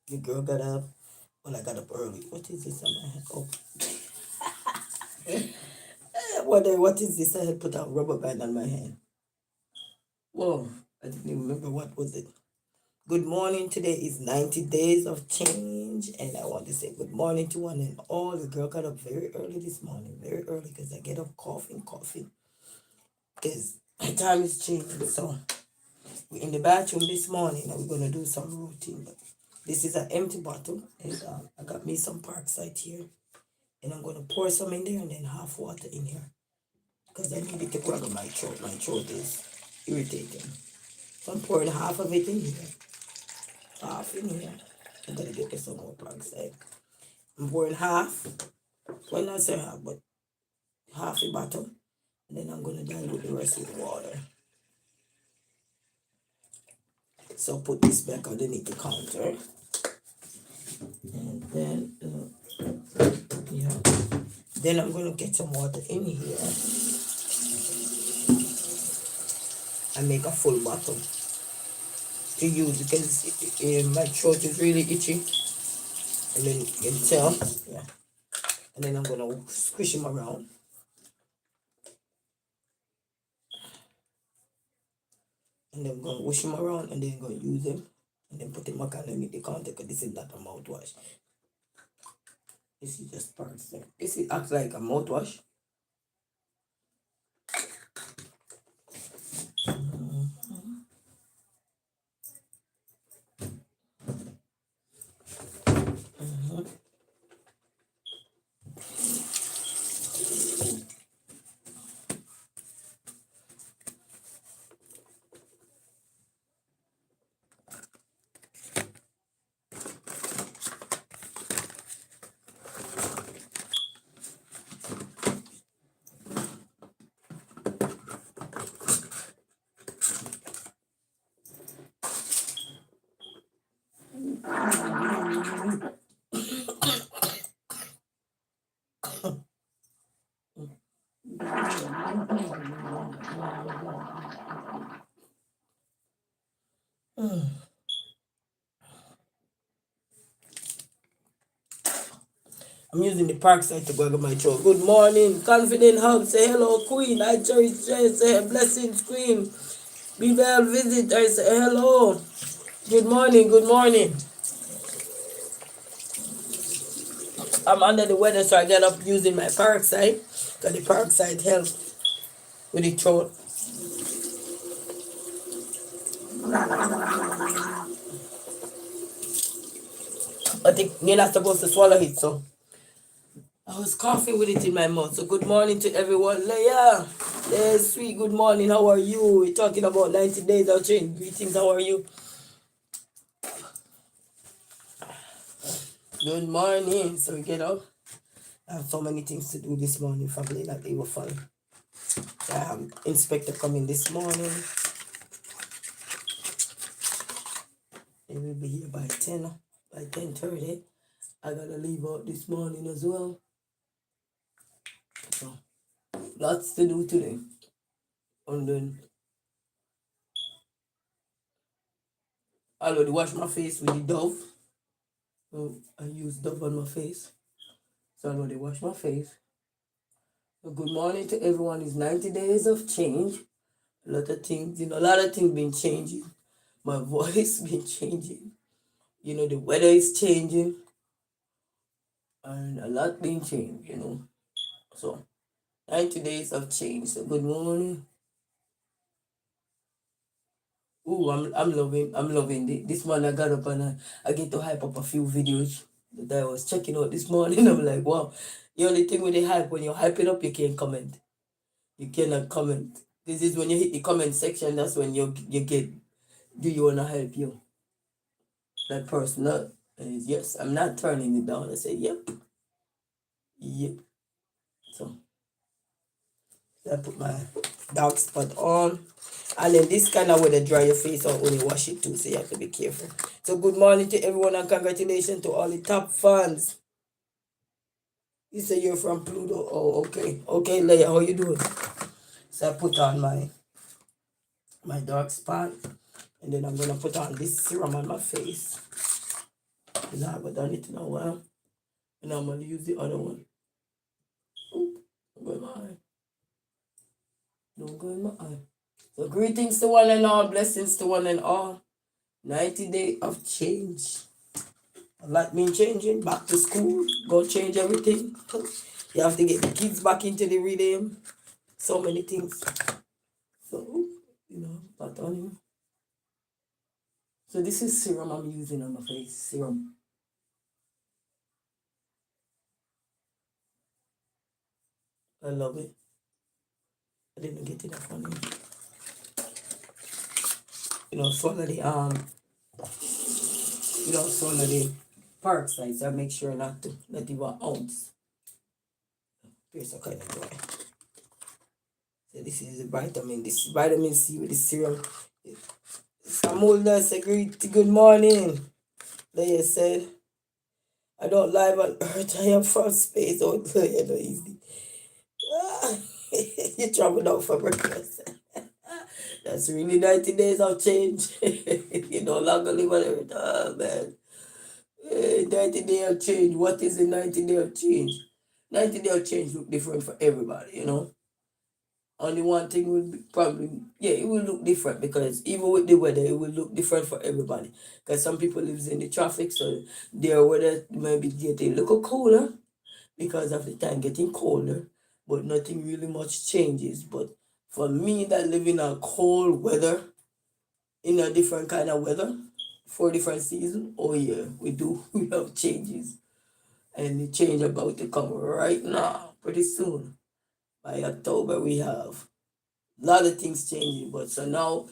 The girl got up. Well, I got up early. What is this on my head? Oh, what is this? I had put a rubber band on my hand. Whoa, I didn't even remember what was it. Good morning. Today is 90 days of change, and I want to say good morning to one and all. The girl got up very early this morning, very early, because I get up coughing, because time is changing. So we're in the bathroom this morning, and we're gonna do some routine. But this is an empty bottle, and I got me some Parkside here, and I'm gonna pour some in there and then half water in here, because I need it to cover my throat. My throat is irritating. So I'm pouring half of it in here, half in here. I'm gonna get me some more Parkside. I'm pouring half, well, not say half, but half a bottle, and then I'm gonna dilute the rest with water. So put this back underneath the counter, and then yeah, then I'm gonna get some water in here and make a full bottle to use, because my throat is really itchy, and then you can tell, yeah. And then I'm gonna squish him around, and then I'm gonna wash him around, and then I'm gonna use him, and then put him back underneath the counter, because this is not a mouthwash. This is just parts there. This is acts like a mouthwash. I'm using the Parkside to gargle my throat. Good morning, confident hug. Say hello, Queen. I cherish Jay. Say blessings, Queen. Be well, visit. I say hello. Good morning, good morning. I'm under the weather, so I get up using my Parkside, because the Parkside helps with the throat. But you're not supposed to swallow it, so I was coughing with it in my mouth. So good morning to everyone. Leia, sweet, good morning. How are you? We're talking about 90 days of change. Greetings, how are you? Good morning. So we get up. I have so many things to do this morning, family, that they were fun. I have inspector coming this morning. They will be here by 10:30. I gotta leave out this morning as well. So lots to do today. And then I already wash my face with the Dove. So I use Dove on my face. So I already wash my face. So good morning to everyone. It's 90 days of change. A lot of things, a lot of things been changing. My voice been changing. The weather is changing. And a lot been changed, So 90 days of change. So good morning. Ooh, I'm loving this morning. I got up and I get to hype up a few videos that I was checking out this morning. I'm like, wow. The only thing with the hype, when you're hyping up, you can't comment. You cannot comment. This is when you hit the comment section, that's when you get, do you want to help you? That person, not, yes, I'm not turning it down. I say, yep. So I put my dark spot on. And then this kind of weather dry your face or only wash it too, so you have to be careful. So good morning to everyone and congratulations to all the top fans. You say you're from Pluto. Oh, okay. Okay, Leia, how you doing? So I put on my dark spot, and then I'm gonna put on this serum on my face. because I haven't done it in a while. And I'm going to use the other one. Oop, go in my eye. Don't go in my eye. So greetings to one and all, blessings to one and all. 90 days of change. A lot mean changing. Back to school. Go change everything. You have to get the kids back into the rhythm. So many things. So, pat on him. So this is serum I'm using on my face. Serum. I love it. I didn't get enough on it. Swallow the parasites. I make sure not even an ounce. Here's a kind of dry. So this is the vitamin. This is vitamin C with the serum. Samulda said, good morning. They said, I don't live on earth. I am from space. Don't play it easy. You travel out for breakfast. That's really 90 days of change. You no longer live on earth. Oh, man. 90 days of change. What is the 90 day of change? 90 day of change look different for everybody, Only one thing will be probably, it will look different because even with the weather, it will look different for everybody. Because some people live in the traffic, so their weather may be getting a little cooler because of the time getting colder, but nothing really much changes. But for me that live in a cold weather, in a different kind of weather, 4 different seasons, oh yeah, we have changes. And the change about to come right now, pretty soon. By October, we have a lot of things changing. But so now,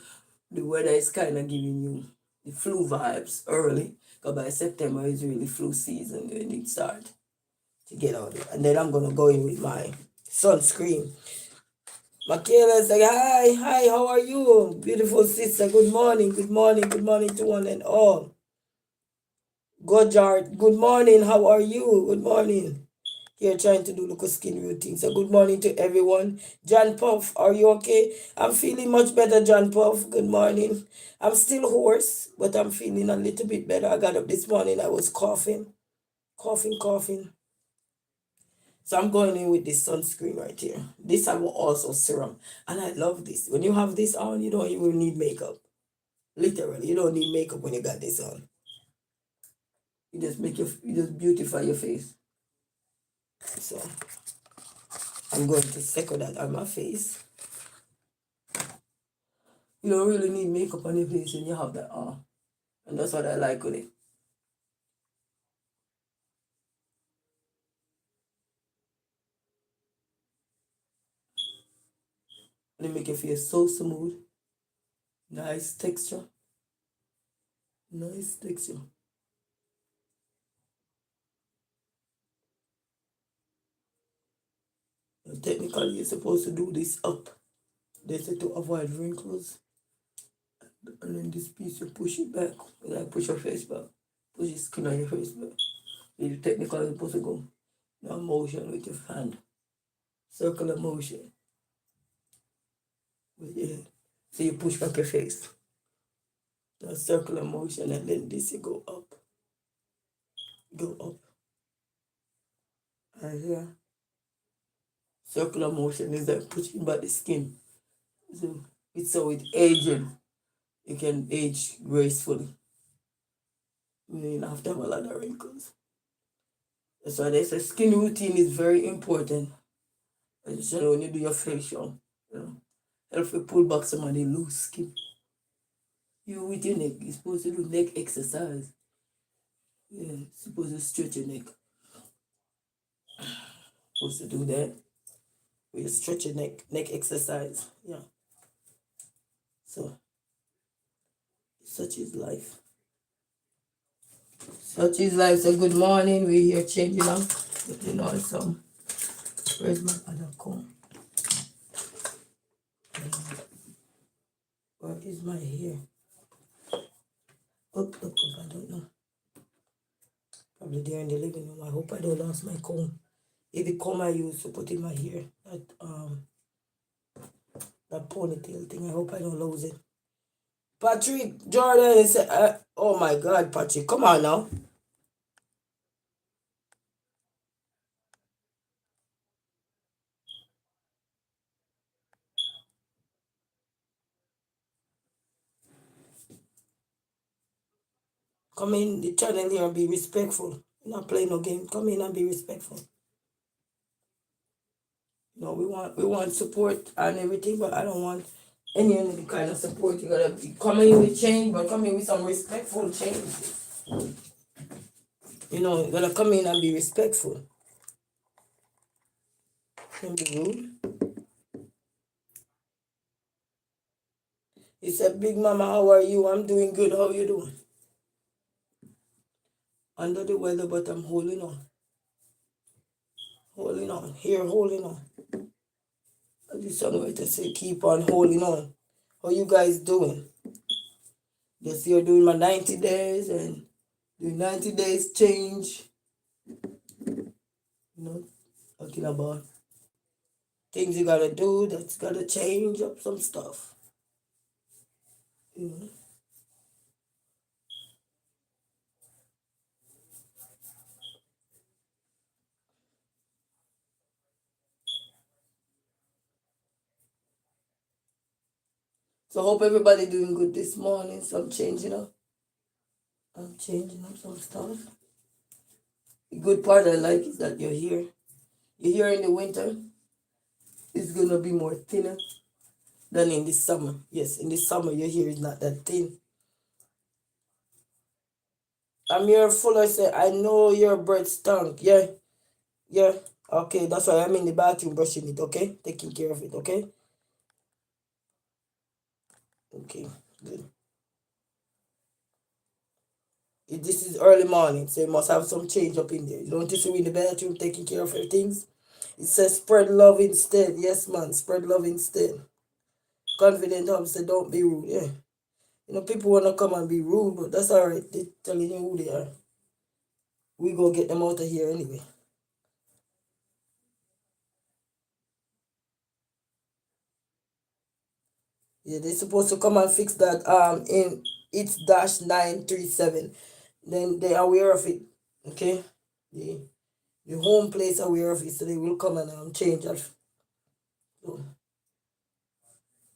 the weather is kind of giving you the flu vibes early. Because by September, it's really flu season when it starts to get out there. And then I'm going to go in with my sunscreen. Michaela said, hi, how are you? Beautiful sister, good morning to one and all. Gojard, good morning, how are you? Good morning. Here trying to do local skin routine. So good morning to everyone. John Puff, are you okay? I'm feeling much better, John Puff. Good morning. I'm still hoarse, but I'm feeling a little bit better. I got up this morning, I was coughing. So I'm going in with this sunscreen right here. This I will also serum. And I love this. When you have this on, you don't even need makeup. Literally, you don't need makeup when you got this on. You just beautify your face. So I'm going to second that on my face. You don't really need makeup on your face when you have that on. And that's what I like with it. And it make your face so smooth. Nice texture. And technically, you're supposed to do this up. They say to avoid wrinkles. And then this piece, you push it back. Like push your face back. Push the skin on your face back. You technically supposed to go now motion with your hand. Circular motion. With your head. So you push back your face. Now circular motion and then this you go up. And here. Circular motion is like pushing back the skin. So with aging, you can age gracefully. You don't have to have a lot of wrinkles. That's why they say skin routine is very important. Especially when you do your facial. Help you pull back some of the loose skin. You with your neck, you're supposed to do neck exercise. Yeah, you're supposed to stretch your neck. Supposed to do that. You stretch your neck exercise. Yeah. So, such is life. Such is life. So good morning. We're here changing up. Some. Where's my other comb? Where is my hair? Up, I don't know. Probably there in the living room. I hope I don't lose my comb. If the comb I use to put in my hair, that ponytail thing, I hope I don't lose it. Patrick Jordan is, oh my God, Patrick, come on now. Come in the channel here and be respectful. Not play no game. Come in and be respectful. We want support and everything, but I don't want any kind of support. You gotta be coming with change, but come in with some respectful change. You gotta come in and be respectful. Don't be rude. He said, Big Mama, how are you? I'm doing good. How are you doing? Under the weather, but I'm holding on. Holding on. Here, holding on. I just want to say, keep on holding on. How you guys doing? Yes, you're doing my 90 days and doing 90 days change. Talking about things you gotta do that's gotta change up some stuff. So hope everybody doing good this morning. So I'm changing up some stuff. The good part I like is that you're here. You're here in the winter. It's gonna be more thinner than in the summer. Yes, in the summer your hair is not that thin. I'm here full. I say, I know your breath stunk. Yeah, yeah. Okay, that's why I'm in the bathroom brushing it, okay? Taking care of it, okay? Okay, good. This is early morning, so you must have some change up in there. You don't just in the bathroom taking care of your things. It says spread love instead. Yes, man, spread love instead. Confident hub say don't be rude. Yeah. People want to come and be rude, but that's all right. They're telling you who they are. We go get them out of here anyway. Yeah, they're supposed to come and fix that in it's dash 937. Then they are aware of it. Okay? The home place aware of it, so they will come and change that. So,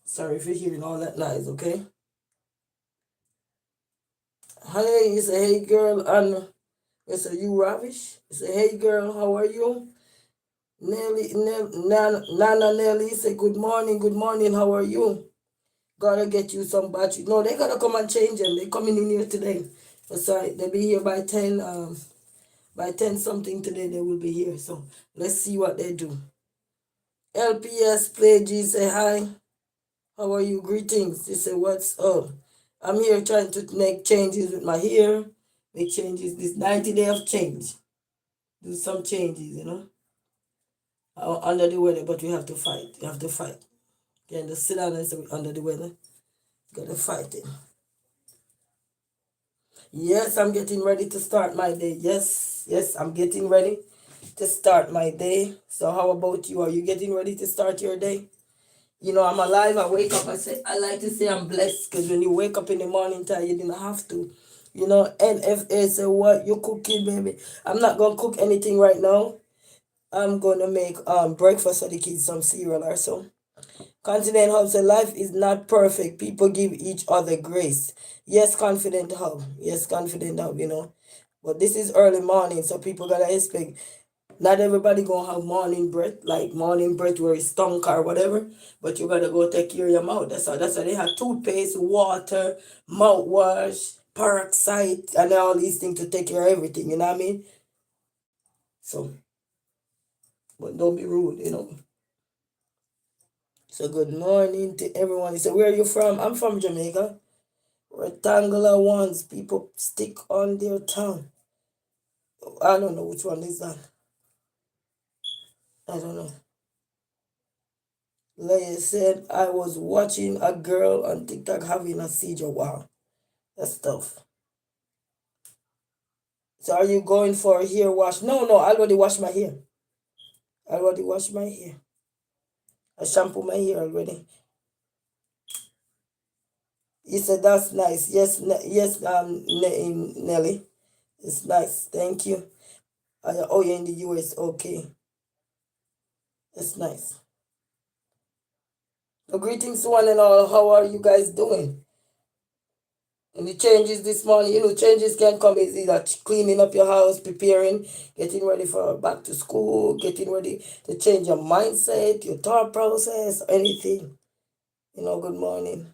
sorry if you're hearing all that noise, okay? Hey, you say, hey girl, and you say, you ravish? You say, hey girl, how are you? Nana Nelly say, good morning, how are you? Gotta get you some battery. No, they gotta come and change them. They coming in here today. Sorry, they'll be here by 10, by 10 something today they will be here. So let's see what they do. LPS Play G say hi. How are you? Greetings. They say, what's up? I'm here trying to make changes with my hair. Make changes. This 90 day of change. Do some changes, Under the weather, but we have to fight. You have to fight. You can't just sit down and say we're under the weather. You gotta fight it. Yes, I'm getting ready to start my day. Yes, I'm getting ready to start my day. So how about you? Are you getting ready to start your day? I'm alive. I wake up. I like to say I'm blessed because when you wake up in the morning time, you didn't have to. NFA say, what you cooking, baby? I'm not gonna cook anything right now. I'm gonna make breakfast for the kids, some cereal or so. Confident Hub say life is not perfect. People give each other grace. Yes, Confident Hub. Yes, Confident Hub, But this is early morning, so people gotta expect. Not everybody gonna have morning breath, like morning breath where it's stunk or whatever. But you gotta go take care of your mouth. That's why they have toothpaste, water, mouthwash, peroxide, and all these things to take care of everything. You know what I mean? So, but don't be rude. So good morning to everyone. He said, where are you from? I'm from Jamaica. Rectangular ones, people stick on their tongue. I don't know which one is that. I don't know. Leia said, I was watching a girl on TikTok having a seizure. Wow, that's tough. So are you going for a hair wash? No, I already washed my hair. I shampoo my hair already. He said, that's nice. Yes, yes, Nelly. It's nice. Thank you. Oh, you're in the US. Okay. That's nice. So greetings to one and all. How are you guys doing? And the changes this morning, changes can come easy. That cleaning up your house, preparing, getting ready for back to school, getting ready to change your mindset, your thought process, anything. Good morning.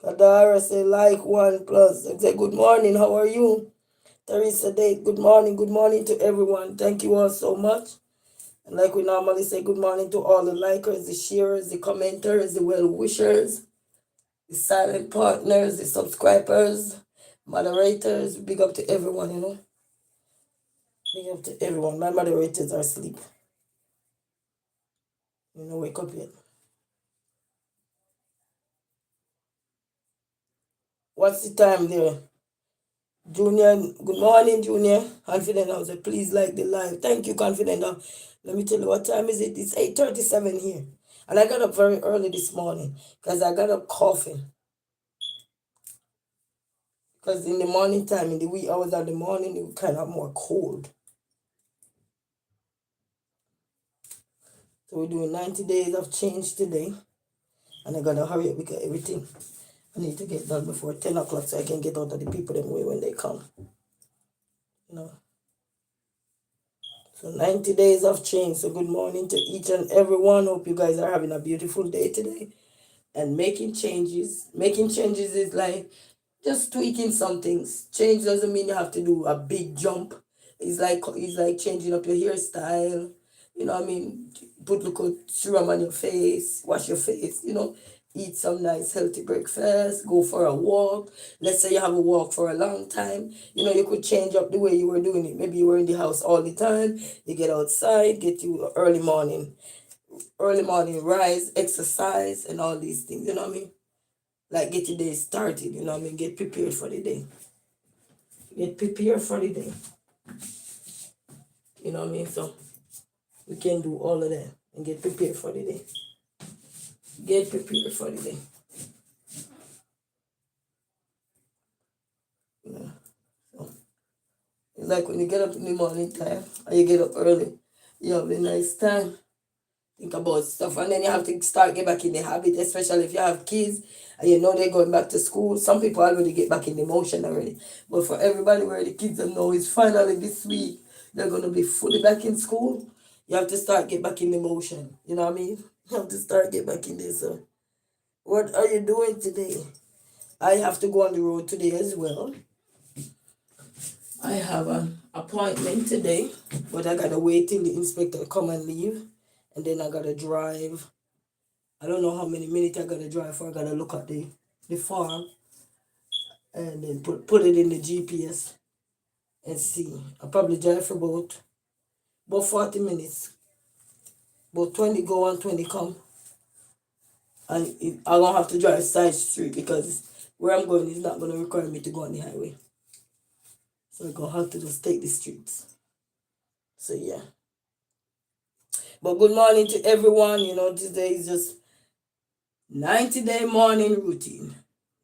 Kadara say like 1+. I say good morning, how are you? Teresa Day, good morning to everyone. Thank you all so much. And like we normally say, good morning to all the likers, the sharers, the commenters, the well wishers, the silent partners, the subscribers, moderators. Big up to everyone. Big up to everyone. My moderators are asleep. Wake up yet. What's the time there? Junior, good morning, Junior. Confident House, please like the live. Thank you, Confident House. Let me tell you, what time is it? It's 8:37 here. And I got up very early this morning because I got up coughing. Because in the morning time, in the wee hours of the morning, it was kind of more cold. So we're doing 90 days of change today. And I got to hurry up because everything I need to get done before 10 o'clock so I can get out of the people them way when they come. So 90 days of change. So good morning to each and everyone. Hope you guys are having a beautiful day today. And making changes. Making changes is like just tweaking some things. Change doesn't mean you have to do a big jump. It's like changing up your hairstyle. You know what I mean? Put little serum on your face, wash your face, eat some nice healthy breakfast, go for a walk. Let's say you have a walk for a long time. You could change up the way you were doing it. Maybe you were in the house all the time. You get outside, get you early morning rise, exercise, and all these things. You know what I mean? Like get your day started. You know what I mean? Get prepared for the day. Get prepared for the day. You know what I mean? So we can do all of that and get prepared for the day. Get prepared for the day. So it's like when you get up in the morning time or you get up early, you have a nice time. Think about stuff, and then you have to get back in the habit, especially if you have kids and they're going back to school. Some people already get back in the motion already, but for everybody where the kids know it's finally this week they're going to be fully back in school, you have to get back in the motion. You know what I mean? You have to get back in there. So what are you doing today? I have to go on the road today as well. I have an appointment today, but I gotta wait till the inspector come and leave. And then I gotta drive. I don't know how many minutes I gotta drive for. I gotta look at the farm and then put it in the GPS and see. I'll probably drive for about 40 minutes. About 20 go and 20 come. And I don't have to drive side street because where I'm going is not gonna require me to go on the highway. So I'm gonna have to just take the streets. So yeah. But good morning to everyone. Today is just 90-day morning routine.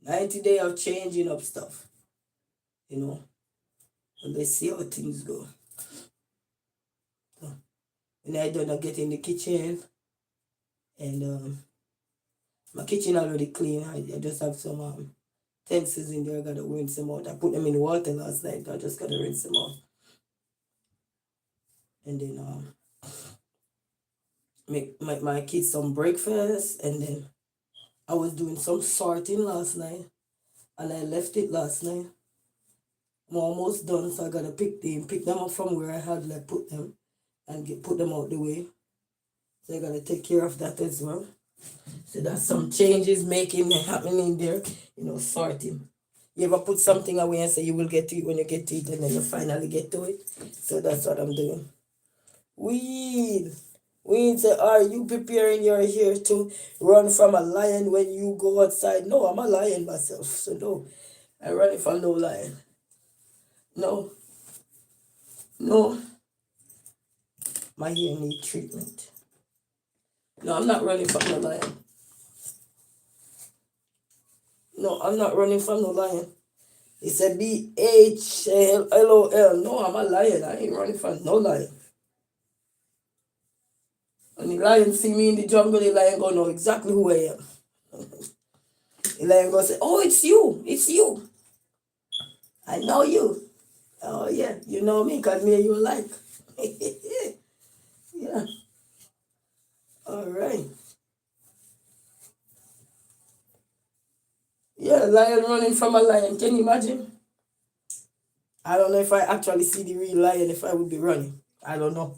90 days of changing up stuff. And let's see how things go. So, when I done, I get in the kitchen. And my kitchen already clean. I just have some utensils in there. I gotta rinse them out. I put them in water last night. I just gotta rinse them out. And then make my kids some breakfast. And then I was doing some sorting last night. And I left it last night. I'm almost done, so I gotta pick them up from where I had put them and put them out the way. So I gotta take care of that as well. So that's some changes happening there, sorting. You ever put something away and say you will get to it when you get to it, and then you finally get to it? So that's what I'm doing. Weed say, are you preparing your hair to run from a lion when you go outside? No, I'm a lion myself, so no. I run from no lion. No. My hair need treatment. No, I'm not running from no lion. No, I'm not running from no lion. It's a BHLOL. No, I'm a lion. I ain't running from no lion. When the lion see me in the jungle, the lion gonna know exactly who I am. The lion gonna say, oh, it's you. It's you. I know you. Oh yeah, you know me because me and you alike. Yeah. All right. Yeah, lion running from a lion. Can you imagine? I don't know if I actually see the real lion if I would be running. I don't know.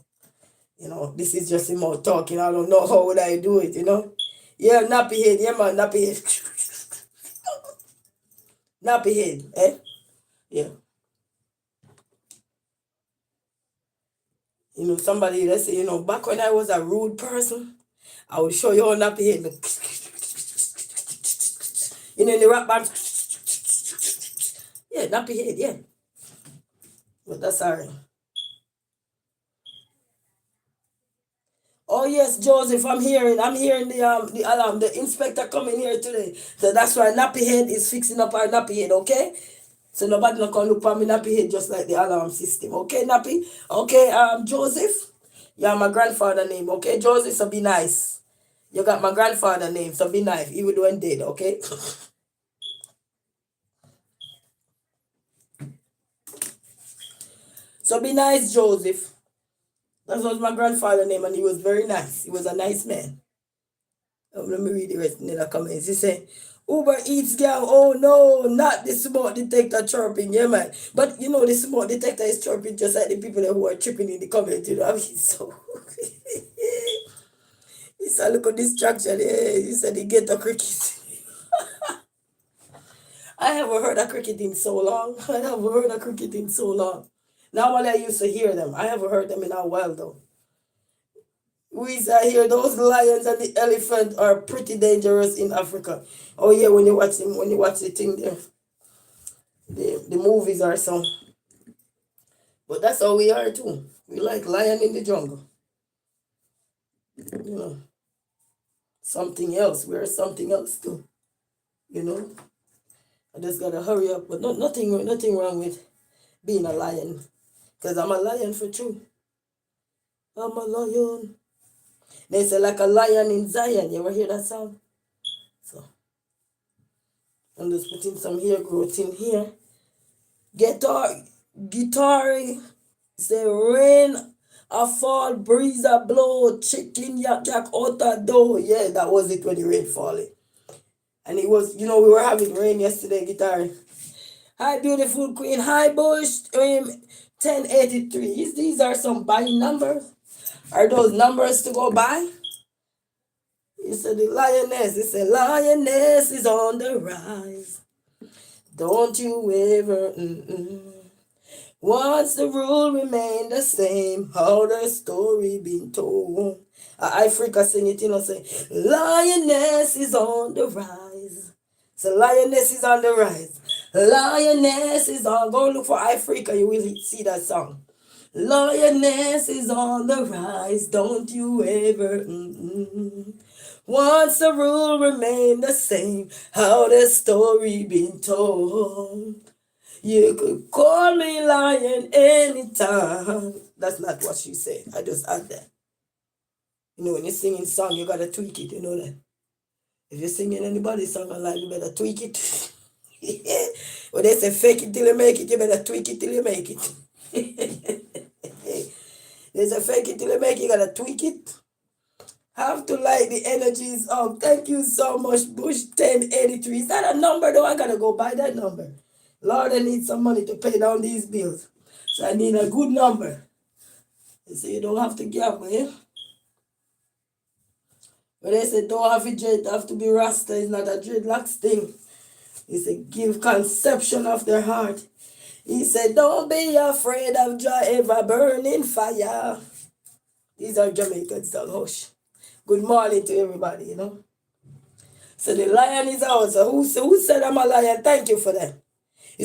This is just him out talking. I don't know how would I do it. Yeah, nappy head. Yeah, man, nappy head. Nappy head. Eh? Yeah. Somebody, let's say, back when I was a rude person, I would show you how nappy head. In the rap band. Yeah, nappy head, yeah. But that's alright. Oh yes, Joseph, I'm hearing the alarm, the inspector coming here today. So that's why nappy head is fixing up our nappy head, okay? So nobody not gonna look for me nappy head just like the alarm system, okay, nappy? Okay, Joseph, yeah, my grandfather name, okay, Joseph, so be nice. You got my grandfather name, so be nice, even when dead, okay? So be nice, Joseph. That was my grandfather name, and he was very nice. He was a nice man. Let me read the rest in the comments. He said, Uber Eats girl, oh no, not the smoke detector chirping. Yeah, man. But the smoke detector is chirping just like the people who are tripping in the comments. I mean, so. He said, look at distraction. Yeah, he said, he get a cricket. I haven't heard a cricket in so long. I haven't heard a cricket in so long. Normally, I used to hear them. I haven't heard them in a while, though. We say here those lions and the elephant are pretty dangerous in Africa. Oh yeah, when you watch the thing there, the movies are so. But that's how we are too. We like lion in the jungle. You know, something else. We're something else too. You know. I just gotta hurry up. But nothing wrong with being a lion. Cause I'm a lion for true. I'm a lion. They say like a lion in Zion. You ever hear that song? So I'm just putting some hair growth in here. Guitar, say rain a fall, breeze a blow, chicken yak yak out a door. Yeah, that was it when the rain falling. And it was, we were having rain yesterday, guitar. Hi, beautiful queen. Hi, Bush. 1083. These are some buying numbers. Are those numbers to go by? He said the lioness. He said lioness is on the rise. Don't you ever. Once the rule remain the same, how the story been told. Africa sing it, say, lioness is on the rise. So lioness is on the rise. Lioness is on, go look for Africa, you will see that song. Lioness is on the rise, don't you ever. Once the rule remain the same, how the story been told. You could call me lion anytime. That's not what she said. I just add that. When you're singing song, you gotta tweak it. You know that. If you're singing anybody's song online, you better tweak it. When they say fake it till you make it, you better tweak it till you make it. They say fake it till you make it, you gotta tweak it. Have to like the energies of. Thank you so much, Bush 1083. Is that a number though? I gotta go buy that number. Lord, I need some money to pay down these bills. So I need a good number. They say you don't have to gamble, eh? But they say don't have to be Rasta. It's not a dreadlocks thing. He said give conception of their heart. He said don't be afraid of Jah ever burning fire. These are Jamaicans, dog. Hush. Good morning to everybody, So the lion is out. So who said I'm a lion? Thank you for that.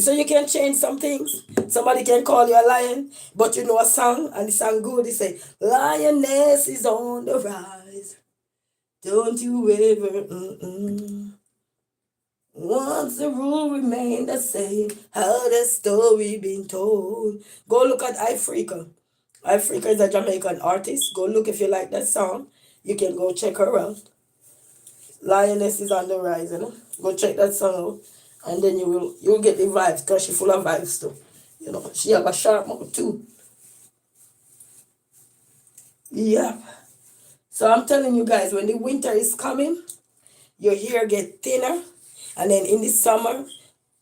So you can change some things. Somebody can call you a lion, but you know a song, and the song good. They say, lioness is on the rise. Don't you ever, Once the rule remain the same, how the story been told. Go look at Africa. Africa is a Jamaican artist. Go look if you like that song. You can go check her out. Lioness is on the rise, Go check that song out. And then you'll get the vibes because she's full of vibes too. You know, she have a sharp mouth too. Yeah. So I'm telling you guys, when the winter is coming, your hair get thinner. And then in the summer,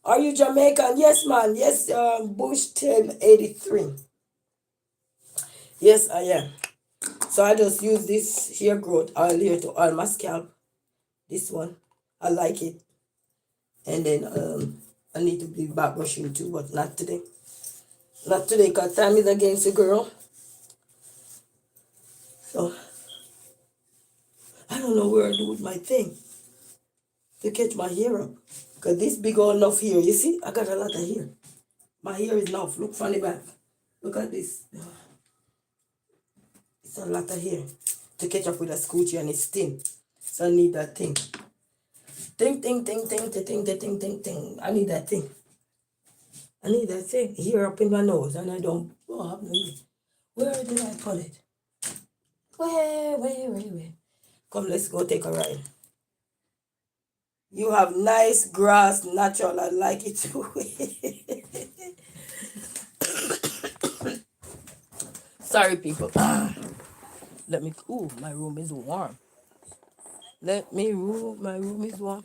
are you Jamaican? Yes, man. Yes, Bush 1083. Yes, I am. So I just use this hair growth oil here to oil my scalp. This one. I like it. And then I need to be back brushing too, but not today. Not today because time is against the girl. So I don't know where I do with my thing to catch my hair up. Because this big old enough here, you see, I got a lot of hair. My hair is enough. Look from the back. Look at this. It's a lot of hair to catch up with a scoochie and it's thin. So I need that thing. Ting, ting, ting, ting, ting, ting, ting, ting, ting. I need that thing. I need that thing here up in my nose and I don't. Oh, where did I put it? Where? Come, let's go take a ride. You have nice grass, natural. I like it too. Sorry, people. Let me. Ooh, my room is warm. My room is warm.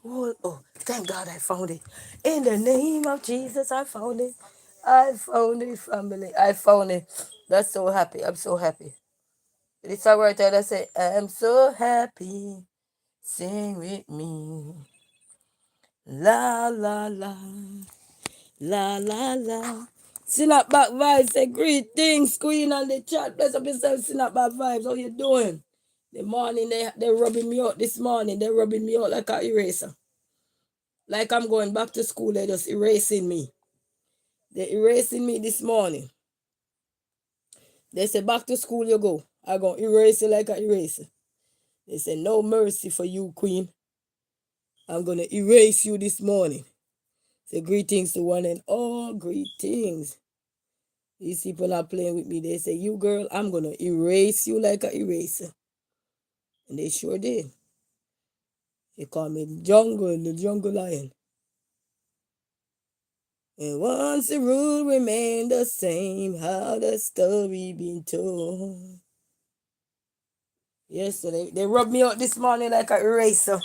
Oh, thank God I found it. In the name of Jesus, I found it. I found it, family. I found it. That's so happy. I'm so happy. It's a word that I say, I'm so happy. Sing with me. La la la. La la la. Snapback vibes say greetings, queen on the chat. Bless up yourself, snapback vibes. How you doing? The morning they rubbing me out this morning. They rubbing me out like an eraser. Like I'm going back to school, they just erasing me. They erasing me this morning. They say back to school you go. I gonna erase you like an eraser. They say no mercy for you, queen. I'm gonna erase you this morning. Say greetings to one and all. Greetings. These people are playing with me. They say, you girl, I'm gonna erase you like an eraser. And they sure did. They call me the jungle lion. And once the rule remained the same, how the story been told. Yes, so they rubbed me out this morning like an eraser.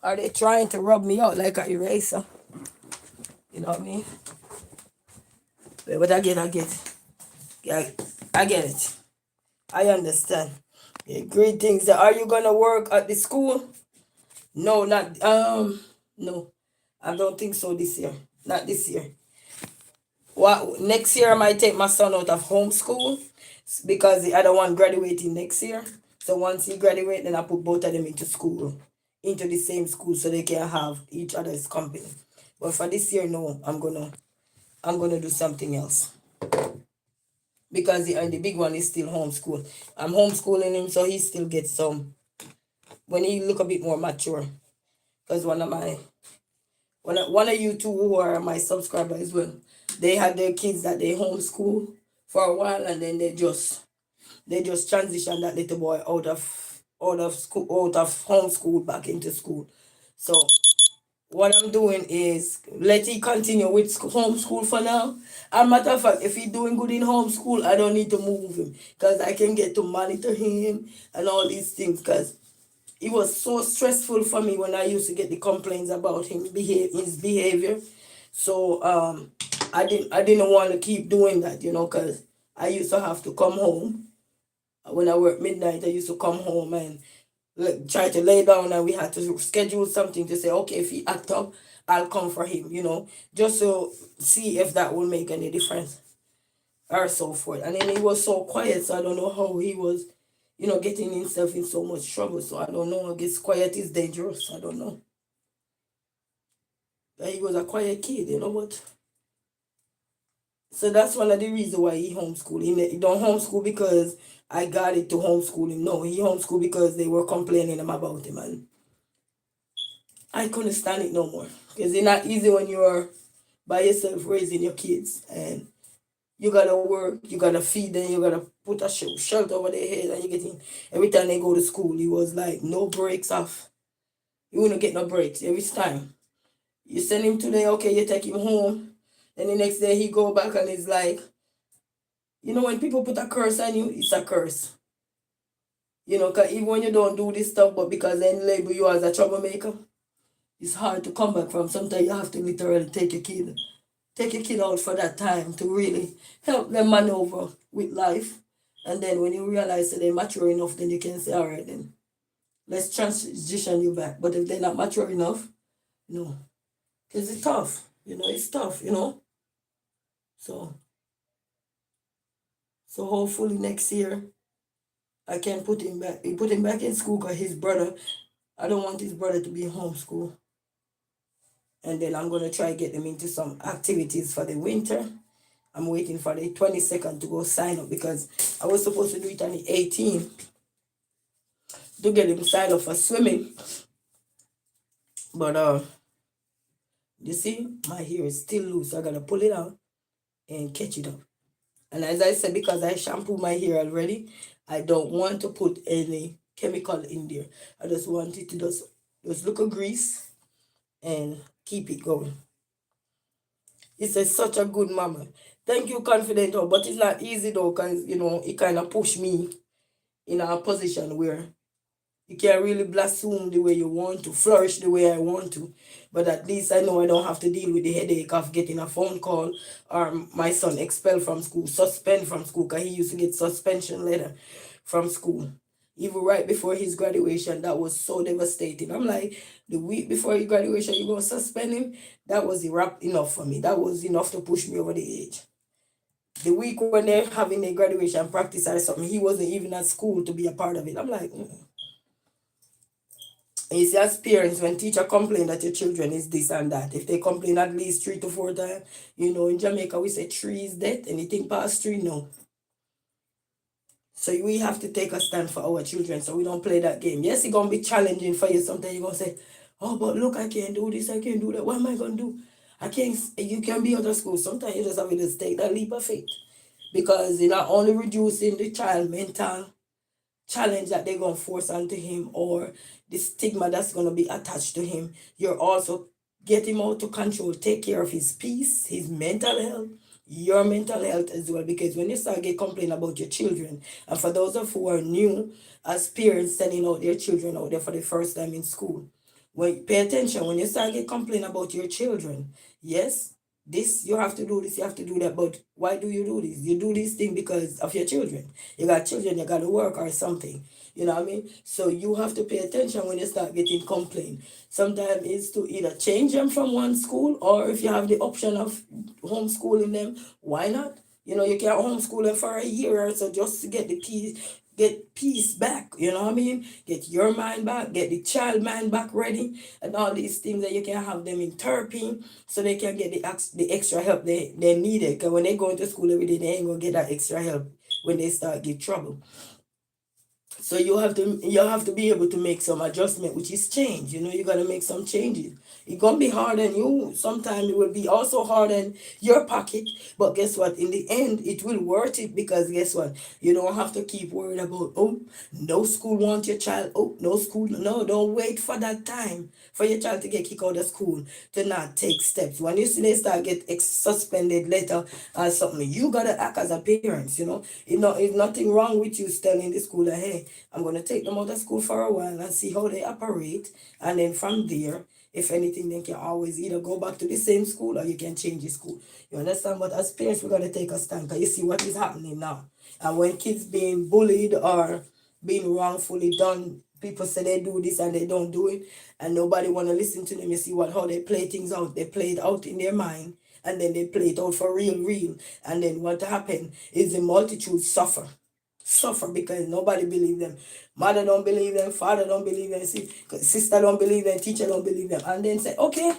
Are they trying to rub me out like an eraser? You know what I mean? But I get. Yeah, I get it. I understand. Yeah, greetings. Are you gonna work at the school? No, not no. I don't think so this year. Not this year. What next year I might take my son out of homeschool because the other one graduating next year. So once he graduates, then I put both of them into school, into the same school, so they can have each other's company. But for this year, no, I'm gonna do something else because the big one is still homeschool. I'm homeschooling him, so he still gets some when he look a bit more mature. Because one of you two who are my subscribers as well, they had their kids that they homeschool for a while and then they just transition that little boy out of school, out of homeschool back into school. So what I'm doing is let he continue with homeschool for now. And matter of fact, if he's doing good in homeschool, I don't need to move him because I can get to monitor him and all these things because it was so stressful for me when I used to get the complaints about his behavior. So I didn't want to keep doing that, because I used to have to come home when I worked midnight. I used to come home and try to lay down, and we had to schedule something to say, okay, if he act up, I'll come for him, just to see if that will make any difference or so forth. And then he was so quiet, so I don't know how he was getting himself in so much trouble. So I don't know. I guess quiet is dangerous. I don't know. But he was a quiet kid, what? So that's one of the reasons why he homeschooled. He don't homeschool because I got it to homeschool him. No, he homeschooled because they were complaining about him, and I couldn't stand it no more. Because it's not easy when you're by yourself raising your kids, and you gotta work, you gotta feed them, you gotta put a shelter over their head, and you get in. Every time they go to school, it was like no breaks off. You wouldn't get no breaks every time. You send him today, okay, you take him home. Then the next day he go back and it's like, when people put a curse on you, it's a curse. Because even when you don't do this stuff, but because they label you as a troublemaker, it's hard to come back from. Sometimes you have to literally take your kid out for that time to really help them maneuver with life. And then when you realize that they're mature enough, then you can say, all right, then let's transition you back. But if they're not mature enough, no. Because it's tough. It's tough. So hopefully next year I can put him back in school because his brother, I don't want his brother to be in homeschool. And then I'm going to try to get them into some activities for the winter. I'm waiting for the 22nd to go sign up because I was supposed to do it on the 18th to get him signed up for swimming. But you see, my hair is still loose. So I gotta pull it out and catch it up. And as I said, because I shampoo my hair already, I don't want to put any chemical in there. I just want it to just look a grease and keep it going. It's such a good mama. Thank you, Confident, but it's not easy though, because it kind of pushed me in a position where you can't really blossom the way you want to, flourish the way I want to. But at least I know I don't have to deal with the headache of getting a phone call or my son expelled from school, suspended from school, because he used to get suspension letter from school. Even right before his graduation, that was so devastating. I'm like, the week before his graduation, you're going to suspend him? That was enough for me. That was enough to push me over the edge. The week when they're having a graduation practice or something, he wasn't even at school to be a part of it. I'm like, You see, as parents, when teacher complain that your children is this and that, if they complain at least 3 to 4 times, in Jamaica we say 3 is death. Anything past 3, no. So we have to take a stand for our children so we don't play that game. Yes, it's going to be challenging for you. Sometimes you're going to say, oh, but look, I can't do this, I can't do that. What am I going to do? You can be out of school. Sometimes you just have to just take that leap of faith. Because you're not only reducing the child mental challenge that they're going to force onto him or the stigma that's going to be attached to him, you're also get him out to control, take care of his peace, his mental health, your mental health as well. Because when you start get complain about your children, and for those of who are new as parents sending out their children out there for the first time in school, pay attention when you start get complain about your children. Yes, this you have to do this, you have to do that, but why do you do this? You do this thing because of your children. You got children, you got to work or something. You know what I mean? So you have to pay attention when you start getting complaint. Sometimes it's to either change them from one school, or if you have the option of homeschooling them, why not? You can't homeschool them for a year or so just to get peace back, you know what I mean? Get your mind back, get the child mind back ready, and all these things that you can have them in therapy so they can get the extra help they needed. Because when they go into school every day, they ain't gonna get that extra help when they start get trouble. So you have to be able to make some adjustment, which is change. You gotta make some changes. It's gonna be hard on you. Sometimes it will be also hard on your pocket. But guess what? In the end, it will worth it, because guess what? You don't have to keep worried about, oh, no school wants your child. Oh, no school. No, don't wait for that time for your child to get kicked out of school to not take steps. When you see they start get suspended letter or something, you gotta act as a parent. It's nothing wrong with you telling the school that, hey, I'm going to take them out of school for a while and see how they operate. And then from there, if anything, they can always either go back to the same school or you can change the school. You understand? But as parents, we're going to take a stand, because you see what is happening now. And when kids being bullied or being wrongfully done, people say they do this and they don't do it, and nobody want to listen to them. You see how they play things out. They play it out in their mind, and then they play it out for real. And then what happened is the multitude suffer because nobody believe them. Mother don't believe them, father don't believe them, sister don't believe them, teacher don't believe them. And then say, okay,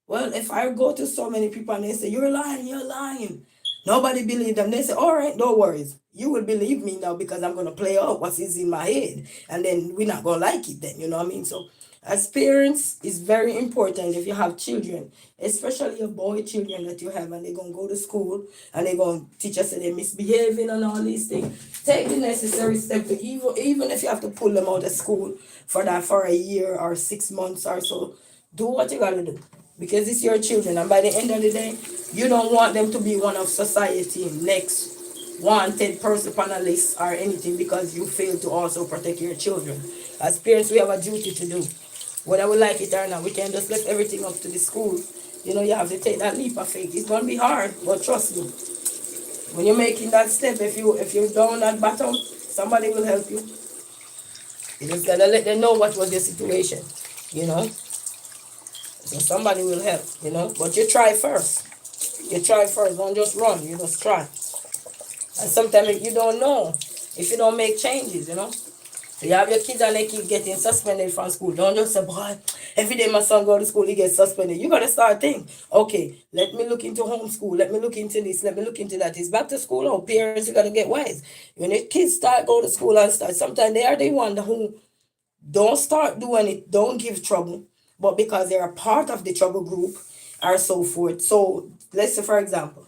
well, if I go to so many people and they say, you're lying, nobody believe them, they say, all right, no worries. You will believe me now because I'm going to play out what is in my head. And then we're not going to like it then, you know what I mean? So as parents, it's very important if you have children, especially your boy children that you have, and they're going to go to school and they're going to teach us that they're misbehaving and all these things. Take the necessary step to even if you have to pull them out of school for a year or 6 months or so, do what you got to do. because it's your children, and by the end of the day, you don't want them to be one of society next wanted person on a list or anything because you fail to also protect your children. As parents, we have a duty to do. Whether we like it or not, we can't just left everything up to the school. You have to take that leap of faith. It's gonna be hard, but trust me, when you're making that step, if you're down that bottom, somebody will help you. You just gotta let them know what was your situation, you know. So somebody will help. But you try first. You try first. Don't just run. You just try. And sometimes you don't know if you don't make changes. So you have your kids and they keep getting suspended from school. Don't just say, boy, every day my son go to school, he gets suspended. You got to start thinking, okay, let me look into homeschool. Let me look into this. Let me look into that. It's back to school. Oh, parents, you got to get wise. When your kids start go to school and start, sometimes they are the one who don't start doing it, don't give trouble, but because they're a part of the trouble group or so forth. So let's say, for example,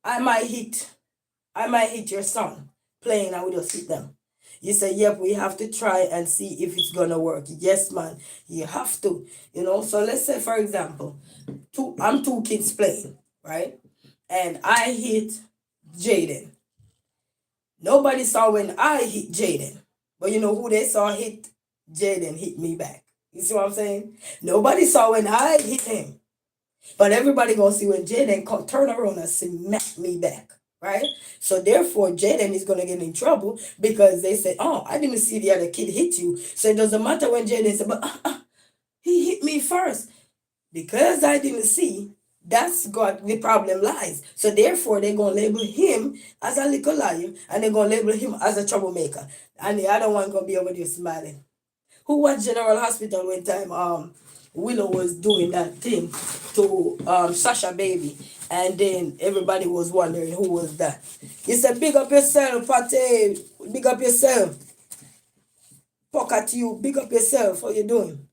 I might hit I might hit your son playing and we just hit them. You say, yep, we have to try and see if it's gonna work. Yes, man, you have to. So let's say, for example, I'm two kids playing, right? And I hit Jaden. Nobody saw when I hit Jaden. But you know who they saw hit? Jaden hit me back. You see what I'm saying? Nobody saw when I hit him. But everybody gonna see when Jaden turn around and smack me back. Right? So therefore, Jaden is gonna get in trouble because they say, "Oh, I didn't see the other kid hit you." So it doesn't matter when Jaden said, "But he hit me first." Because I didn't see, that's got the problem lies. So therefore, they're gonna label him as a little liar, and they're gonna label him as a troublemaker, and the other one gonna be over there smiling. Who was General Hospital one time? Willow was doing that thing to Sasha Baby, and then everybody was wondering who was that. He said, "Big up yourself, Pate. Big up yourself. Pocket you. Big up yourself. How you doing?"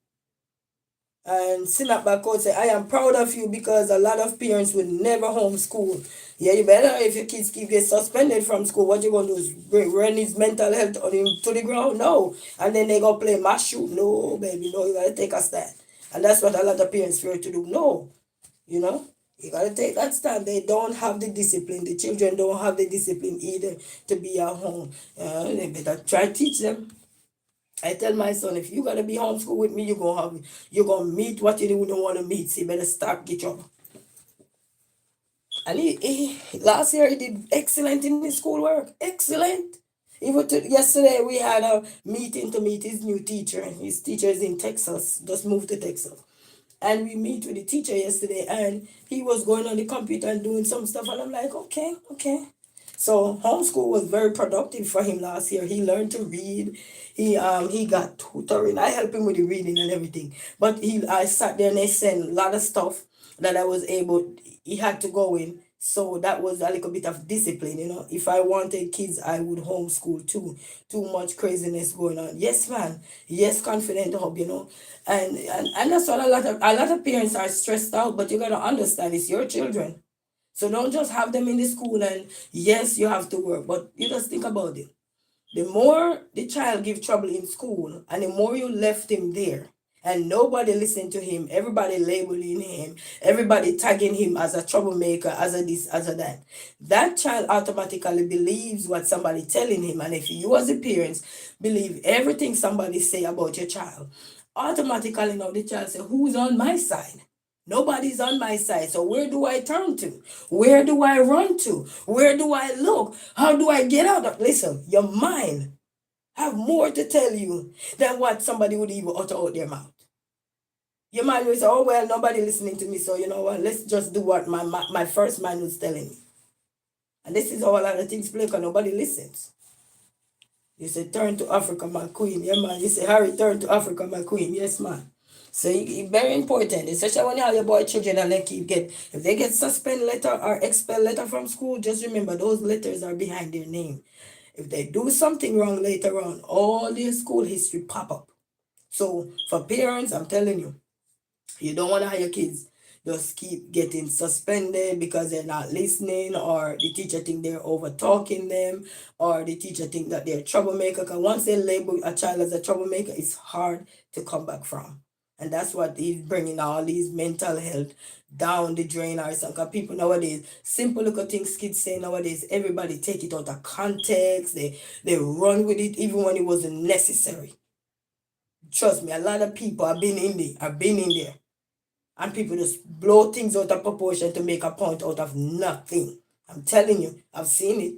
And Sinapback Coach said, "I am proud of you because a lot of parents will never homeschool." Yeah, you better if your kids keep get suspended from school, what you gonna do is run his mental health on him to the ground? No. And then they gonna play mass shoot. No, baby, no, you gotta take a stand. And that's what a lot of parents fear to do. No, you know, you gotta take that stand. They don't have the discipline. The children don't have the discipline either to be at home. They better try to teach them. I tell my son, if you gotta be homeschool with me, you're gonna meet what you don't want to meet. So you better start get your. And he last year he did excellent in his schoolwork. Excellent. Even yesterday we had a meeting to meet his new teacher. His teacher is in Texas, just moved to Texas. And we meet with the teacher yesterday, and he was going on the computer and doing some stuff, and I'm like, okay, okay. So homeschool was very productive for him last year. He learned to read. He got tutoring. I helped him with the reading and everything. But I sat there and I sent a lot of stuff that I was able. He had to go in. So that was a little bit of discipline. If I wanted kids, I would homeschool too. Too much craziness going on. Yes, man. Yes, confident hub. And that's what a lot of parents are stressed out. But you gotta understand, it's your children. So don't just have them in the school and yes, you have to work, but you just think about it. The more the child give trouble in school and the more you left him there and nobody listened to him, everybody labeling him, everybody tagging him as a troublemaker, as a this, as a that. That child automatically believes what somebody telling him. And if you as a parents believe everything somebody say about your child, automatically now the child say, who's on my side? Nobody's on my side. So where do I turn to? Where do I run to? Where do I look? How do I get out of? Listen, your mind have more to tell you than what somebody would even utter out their mouth. Your mind will say, oh, well, nobody listening to me. So you know what? Let's just do what my first mind was telling me. And this is how a lot of things play because nobody listens. You say, turn to Africa, my queen. Yeah, man. You say, Harry, turn to Africa, my queen. Yes, man. So it's very important, especially when you have your boy children and if they get suspend letter or expel letter from school, just remember those letters are behind their name. If they do something wrong later on, all their school history pop up. So for parents, I'm telling you, you don't want to have your kids just keep getting suspended because they're not listening, or the teacher think they're over talking them, or the teacher think that they're a troublemaker. Because once they label a child as a troublemaker, it's hard to come back from. And that's what is bringing all these mental health down the drain or something. 'Cause people nowadays, simple little things kids say nowadays, everybody take it out of context. They run with it even when it wasn't necessary. Trust me, a lot of people have been in there. I've been in there. And people just blow things out of proportion to make a point out of nothing. I'm telling you, I've seen it.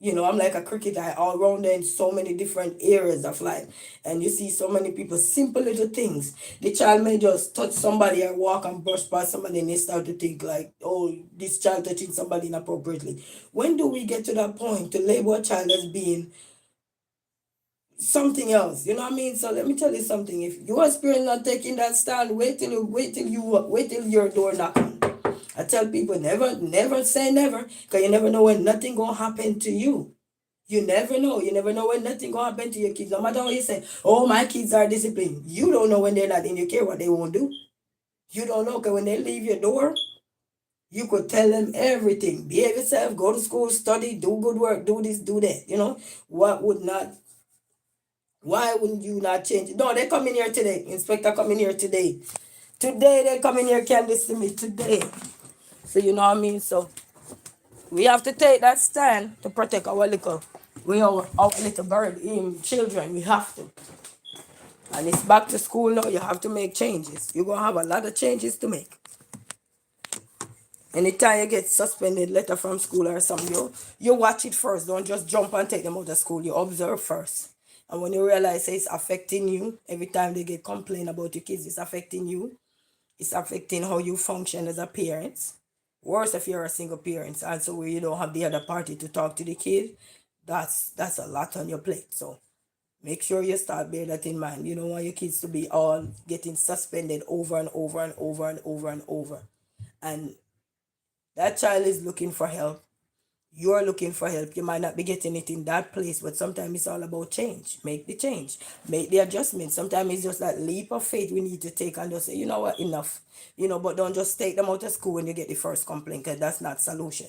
I'm like a cricket eye all around there in so many different areas of life. And you see so many people, simple little things. The child may just touch somebody or walk and brush past somebody and they start to think like, oh, this child touching somebody inappropriately. When do we get to that point to label a child as being something else? You know what I mean? So let me tell you something. If your spirit not taking that stand, wait till your door knocking. I tell people never say never, because you never know when nothing gonna happen to you. You never know. You never know when nothing gonna happen to your kids. No matter what you say, oh, my kids are disciplined. You don't know when they're not in your care what they won't do. You don't know, because when they leave your door, you could tell them everything. Behave yourself, go to school, study, do good work, do this, do that. Why wouldn't you not change it? No, they come in here today. Inspector come in here today. Today they come in here, Candice, to me today. So you know what I mean? So we have to take that stand to protect our little bird children. We have to. And it's back to school now. You have to make changes. You're gonna have a lot of changes to make. Anytime you get suspended letter from school or something, you watch it first. Don't just jump and take them out of school. You observe first. And when you realize it's affecting you, every time they get complaint about your kids, it's affecting you. It's affecting how you function as a parent. Worse if you're a single parent, and so where you don't have the other party to talk to the kid, that's a lot on your plate. So make sure you start bear that in mind. You don't want your kids to be all getting suspended over and over and over and over and over. And that child is looking for help. You're looking for help. You might not be getting it in that place, but sometimes it's all about change. Make the change. Make the adjustment. Sometimes it's just that leap of faith we need to take and just say, you know what, enough. But don't just take them out of school when you get the first complaint, because that's not solution.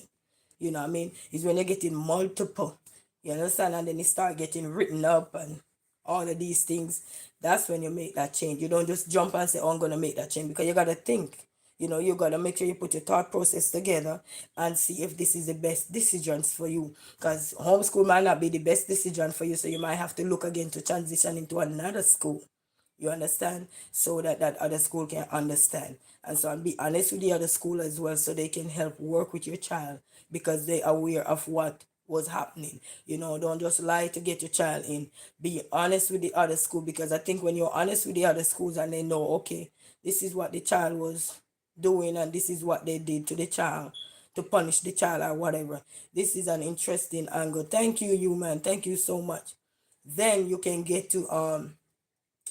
You know what I mean? It's when you're getting multiple. You understand? And then you start getting written up and all of these things. That's when you make that change. You don't just jump and say, oh, I'm going to make that change, because you got to think. You got to make sure you put your thought process together and see if this is the best decisions for you. Because homeschool might not be the best decision for you, so you might have to look again to transition into another school. You understand? So that other school can understand. And so, and be honest with the other school as well, so they can help work with your child, because they are aware of what was happening. Don't just lie to get your child in. Be honest with the other school, because I think when you're honest with the other schools and they know, okay, this is what the child was doing and this is what they did to the child to punish the child or whatever. This is an interesting angle. Thank you, man. Thank you so much. Then you can get to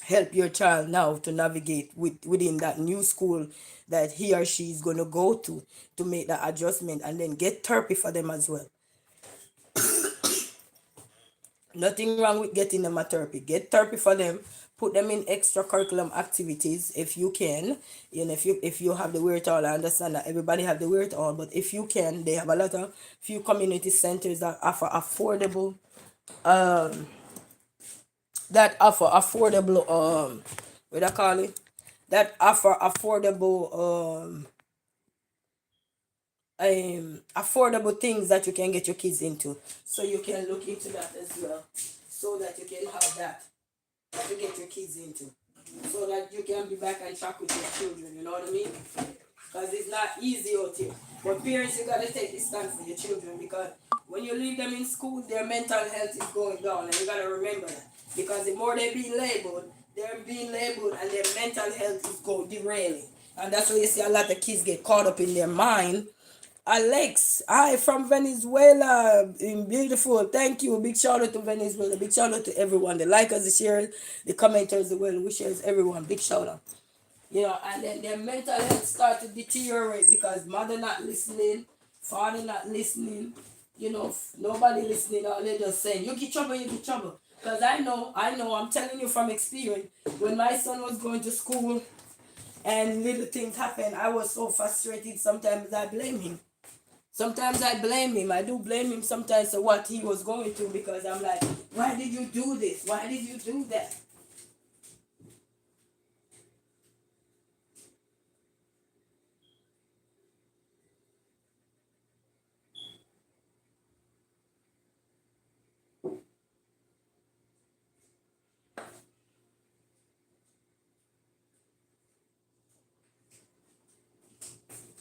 help your child now to navigate within that new school that he or she is going to go to make that adjustment, and then get therapy for them as well. Nothing wrong with getting them a therapy. Get therapy for them. Put them in extracurriculum activities if you can. If you have the wherewithal, I understand that everybody have the wherewithal, but if you can, they have a lot of few community centers that offer affordable what I call it? That offer affordable things that you can get your kids into. So you can look into that as well, so that you can have that to get your kids into, so that you can be back on track with your children. You know what I mean? Because it's not easy out here. But parents, you gotta take this stand for your children, because when you leave them in school, their mental health is going down, and you gotta remember that. Because the more they're being labeled, and their mental health is going derailing. And that's why you see a lot of kids get caught up in their mind. Alex, hi from Venezuela. Beautiful. Thank you. Big shout out to Venezuela. Big shout out to everyone. The likers, the shares, the commenters, the well wishers, everyone. Big shout out. And then their mental health start to deteriorate because mother not listening, father not listening, nobody listening. All they just saying, you get trouble. Because I know, I'm telling you from experience, when my son was going to school and little things happen, I was so frustrated. Sometimes I blame him. I do blame him sometimes for what he was going through, because I'm like, why did you do this? Why did you do that?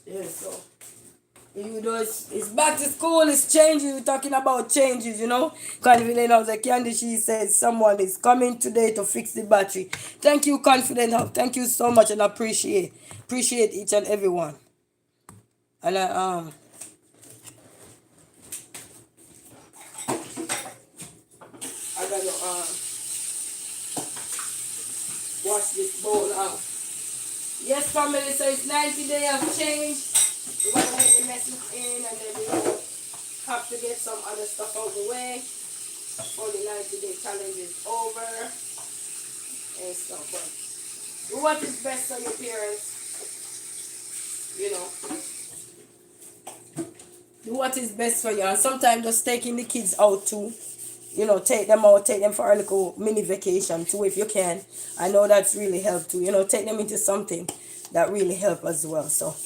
Yeah, so you know, it's back to school, it's changes. We're talking about changes, you know. Confident House, like Candy, she says someone is coming today to fix the battery. Thank you, Confident House. Thank you so much and appreciate each and every one. And I gotta wash this bowl out. Yes, family, so it's 90 days of change. We want to make the message in and then we have to get some other stuff out the way before the 90-day challenge is over and stuff. But do what is best for your parents, you know. Do what is best for you. And sometimes just taking the kids out too. You know, take them out, take them for a little mini vacation too if you can. I know that's really helped too. You know, take them into something that really help as well. So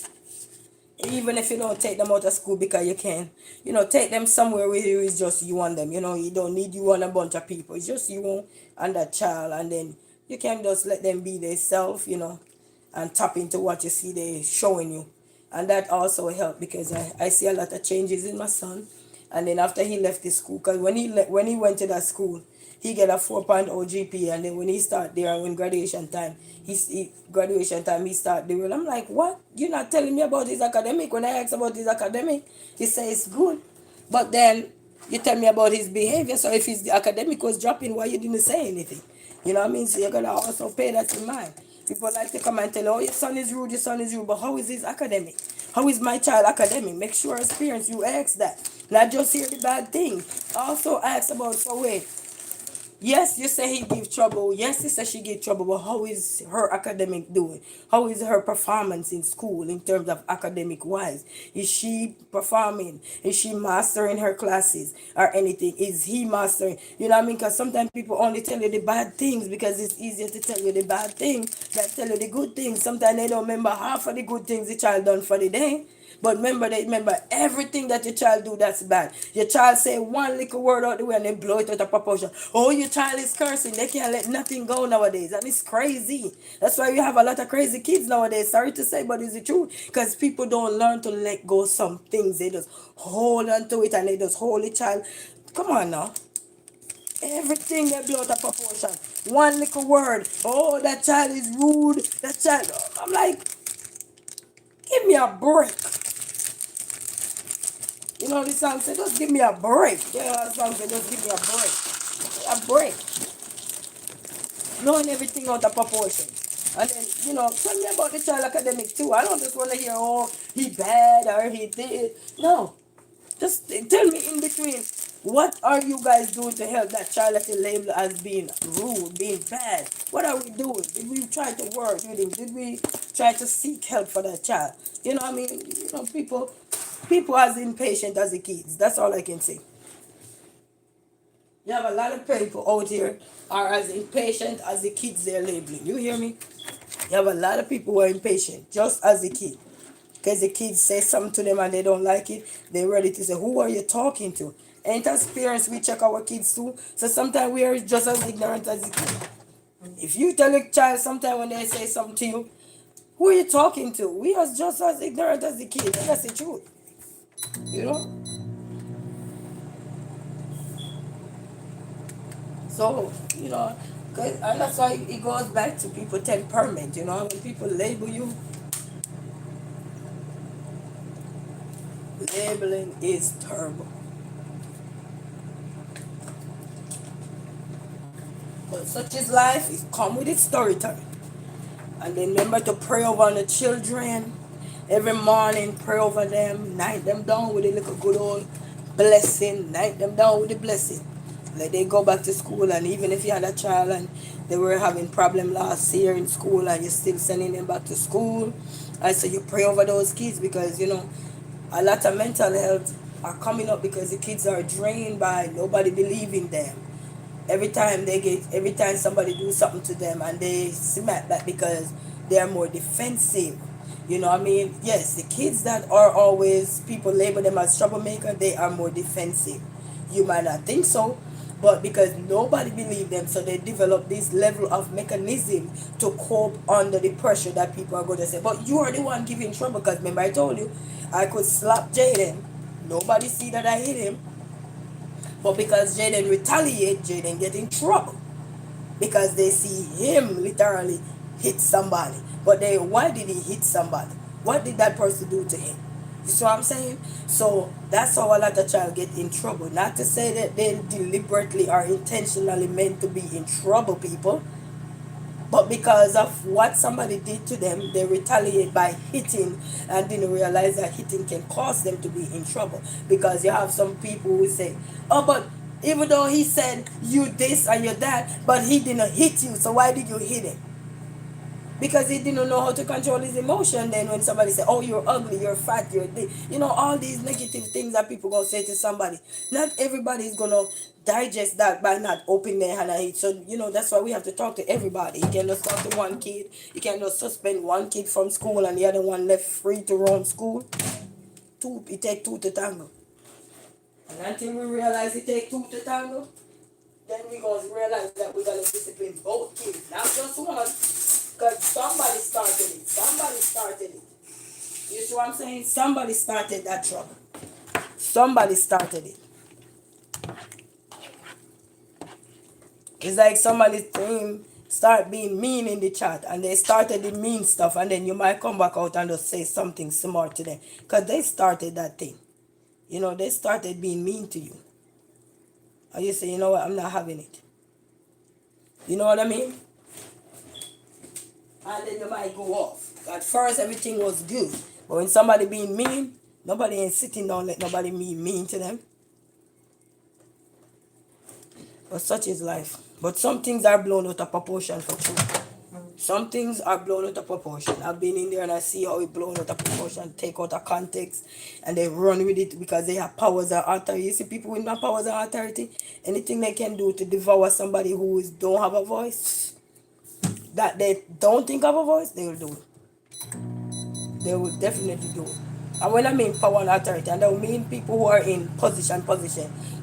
even if you don't take them out of school because you can, you know, take them somewhere where it's just you and them. You know, you don't need you and a bunch of people. It's just you and that child, and then you can just let them be themselves, you know, and tap into what you see they showing you. And that also helped because I see a lot of changes in my son. And then after he left the school, because when he went to that school, he get a 4.0 GPA, and then when he start there, when graduation time, he start doing. I'm like, what? You're not telling me about his academic? When I ask about his academic, he say it's good, but then you tell me about his behavior. So if his academic was dropping, why you didn't say anything? You know what I mean? So you're gonna also pay that in mind. People like to come and tell, oh, your son is rude, your son is rude, but how is his academic? How is my child academic? Make sure experience, you ask that. Not just hear the bad thing. Also ask about, so wait, yes, you say he give trouble. Yes, you say she give trouble. But how is her academic doing? How is her performance in school in terms of academic wise? Is she performing? Is she mastering her classes or anything? Is he mastering? You know what I mean? Because sometimes people only tell you the bad things because it's easier to tell you the bad things than tell you the good things. Sometimes they don't remember half of the good things the child done for the day. But remember everything that your child do that's bad. Your child say one little word out the way and they blow it out of proportion. Oh, your child is cursing. They can't let nothing go nowadays. And it's crazy. That's why we have a lot of crazy kids nowadays. Sorry to say, but it's the truth. Because people don't learn to let go some things. They just hold on to it and they just hold the child. Come on now. Everything they blow out of proportion. One little word. Oh, that child is rude. That child. I'm like, give me a break. You know, the song said, just give me a break. You know, the song said, just give me a break. A break. Blowing everything out of proportion. And then, you know, tell me about the child academic too. I don't just want to hear, oh, he bad or he did. No. Just tell me in between, what are you guys doing to help that child that you label as being rude, being bad? What are we doing? Did we try to work with him? Did we try to seek help for that child? You know what I mean? You know, people as impatient as the kids. That's all I can say. You have a lot of people out here are as impatient as the kids they're labeling. You hear me? You have a lot of people who are impatient, just as the kid. Because the kids say something to them and they don't like it, they're ready to say, who are you talking to? Ain't as parents we check our kids too. So sometimes we are just as ignorant as the kid. If you tell a child sometimes when they say something to you, who are you talking to? We are just as ignorant as the kid. And that's the truth. You know? So, you know, and that's why it goes back to people temperament, you know, when people label you, labeling is terrible. But such is life, it come with its story time. And then remember to pray over the children. Every morning, pray over them, night them down with a little good old blessing, night them down with a blessing. Let they go back to school, and even if you had a child and they were having problem last year in school and you're still sending them back to school, I say you pray over those kids because you know a lot of mental health are coming up because the kids are drained by nobody believing them. Every time somebody do something to them and they smack back because they're more defensive. You know what I mean? Yes, the kids that are always people label them as troublemaker, they are more defensive. You might not think so, But because nobody believed them, so they developed this level of mechanism to cope under the pressure that people are going to say, but you are the one giving trouble. Because remember I told you, I could slap Jaden, nobody see that I hit him, but because Jaden retaliate, Jaden get in trouble because they see him literally hit somebody. But they, why did he hit somebody? What did that person do to him? You see what I'm saying? So that's how a lot of child get in trouble. Not to say that they deliberately or intentionally meant to be in trouble, people, but because of what somebody did to them, they retaliate by hitting and didn't realize that hitting can cause them to be in trouble. Because you have some people who say, oh, but even though he said you this and you that, but he didn't hit you, so why did you hit him? Because he didn't know how to control his emotion. Then when somebody say, oh, you're ugly, you're fat, you're this, you know, all these negative things that people gonna say to somebody, not everybody is gonna digest that by not opening their hand and eat. So you know, that's why we have to talk to everybody. You can just talk to one kid, you can just suspend one kid from school and the other one left free to roam school. Two, it take two to tango. And until we realize it take two to tango, then we gonna realize that we gotta discipline both kids, not just one. Because somebody started it. Somebody started it. You see what I'm saying? Somebody started that trouble. Somebody started it. It's like somebody's team start being mean in the chat and they started the mean stuff, and then you might come back out and just say something smart to them. Because they started that thing. You know, they started being mean to you. And you say, you know what, I'm not having it. You know what I mean? And then you might go off. At first everything was good. But when somebody being mean, nobody ain't sitting down let nobody be mean to them. But such is life. But some things are blown out of proportion for true. Some things are blown out of proportion. I've been in there and I see how it blown out of proportion, take out of context, and they run with it because they have powers and authority. You see people with no powers and authority, anything they can do to devour somebody who don't have a voice, that they don't think of a voice, they will do it. They will definitely do it. And when I mean power and authority, I don't mean people who are in position,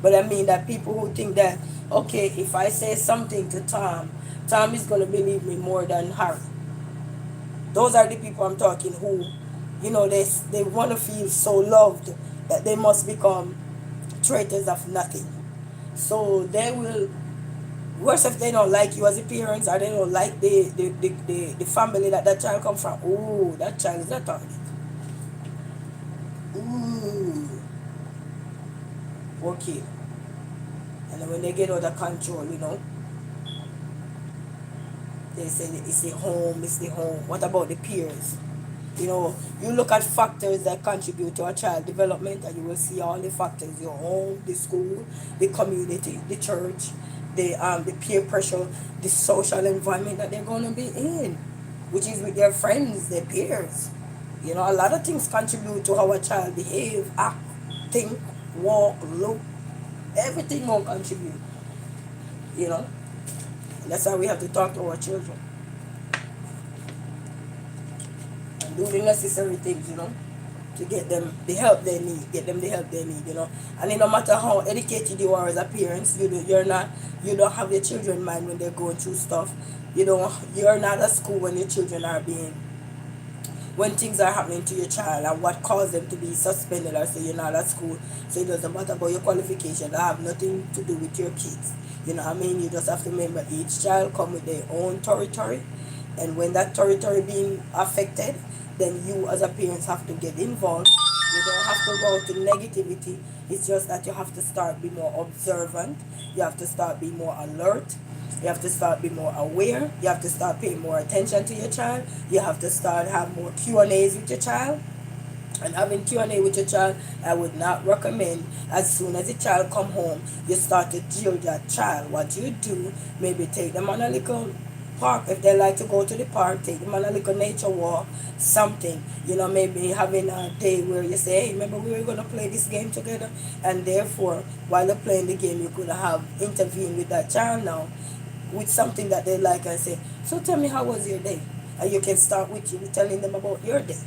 but I mean that people who think that, okay, if I say something to Tom, Tom is going to believe me more than Harry. Those are the people I'm talking who, you know, they want to feel so loved that they must become traitors of nothing. So they will, worse if they don't like you as a parent, or they don't like the family that child come from. Ooh, that child is a target. Ooh, okay. And then when they get out of control, you know, they say it's the home, it's the home. What about the peers? You know, you look at factors that contribute to a child development, and you will see all the factors: your home, the school, the community, the church, the peer pressure, the social environment that they're gonna be in, which is with their friends, their peers. You know, a lot of things contribute to how a child behave, act, think, walk, look. Everything will contribute. You know, and that's how we have to talk to our children and do the necessary things. You know, to get them the help they need, you know. And no matter how educated you are as a parent, you don't have your children in mind when they're going through stuff. You're not at school when your children are being, when things are happening to your child and what caused them to be suspended or say you're not at school. So it doesn't matter about your qualification. That have nothing to do with your kids. You know what I mean? You just have to remember each child come with their own territory. And when that territory being affected, then you as a parent have to get involved. You don't have to go to negativity. It's just that you have to start be more observant. You have to start be more alert. You have to start be more aware. You have to start paying more attention to your child. You have to start have more Q&As with your child. And having Q&A with your child, I would not recommend as soon as the child come home, you start to drill that child. What you do, maybe take them on a little park. If they like to go to the park, take them on a little nature walk, something. You know, maybe having a day where you say, hey, remember we were going to play this game together? And therefore, while they're playing the game, you could have intervened with that child now with something that they like and say, so tell me, how was your day? And you can start with you telling them about your day.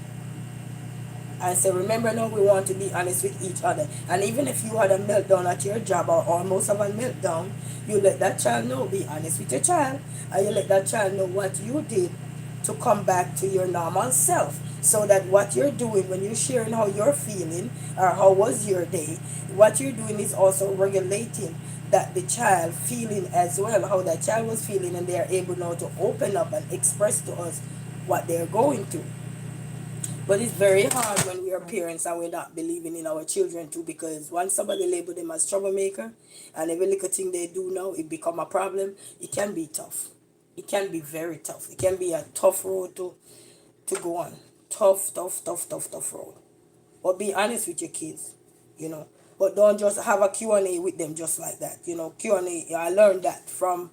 and say, remember now, we want to be honest with each other. And even if you had a meltdown at your job, or almost of a meltdown, you let that child know, be honest with your child, and you let that child know what you did to come back to your normal self, so that what you're doing when you're sharing how you're feeling or how was your day, what you're doing is also regulating that the child feeling as well, how that child was feeling, and they are able now to open up and express to us what they're going through. But it's very hard when we are parents and we're not believing in our children too, because once somebody label them as troublemaker, and every little thing they do now it become a problem, it can be tough. It can be very tough. It can be a tough road to go on. Tough, tough, tough, tough, tough road. But be honest with your kids, you know. But don't just have a Q&A with them just like that. You know, Q&A, I learned that from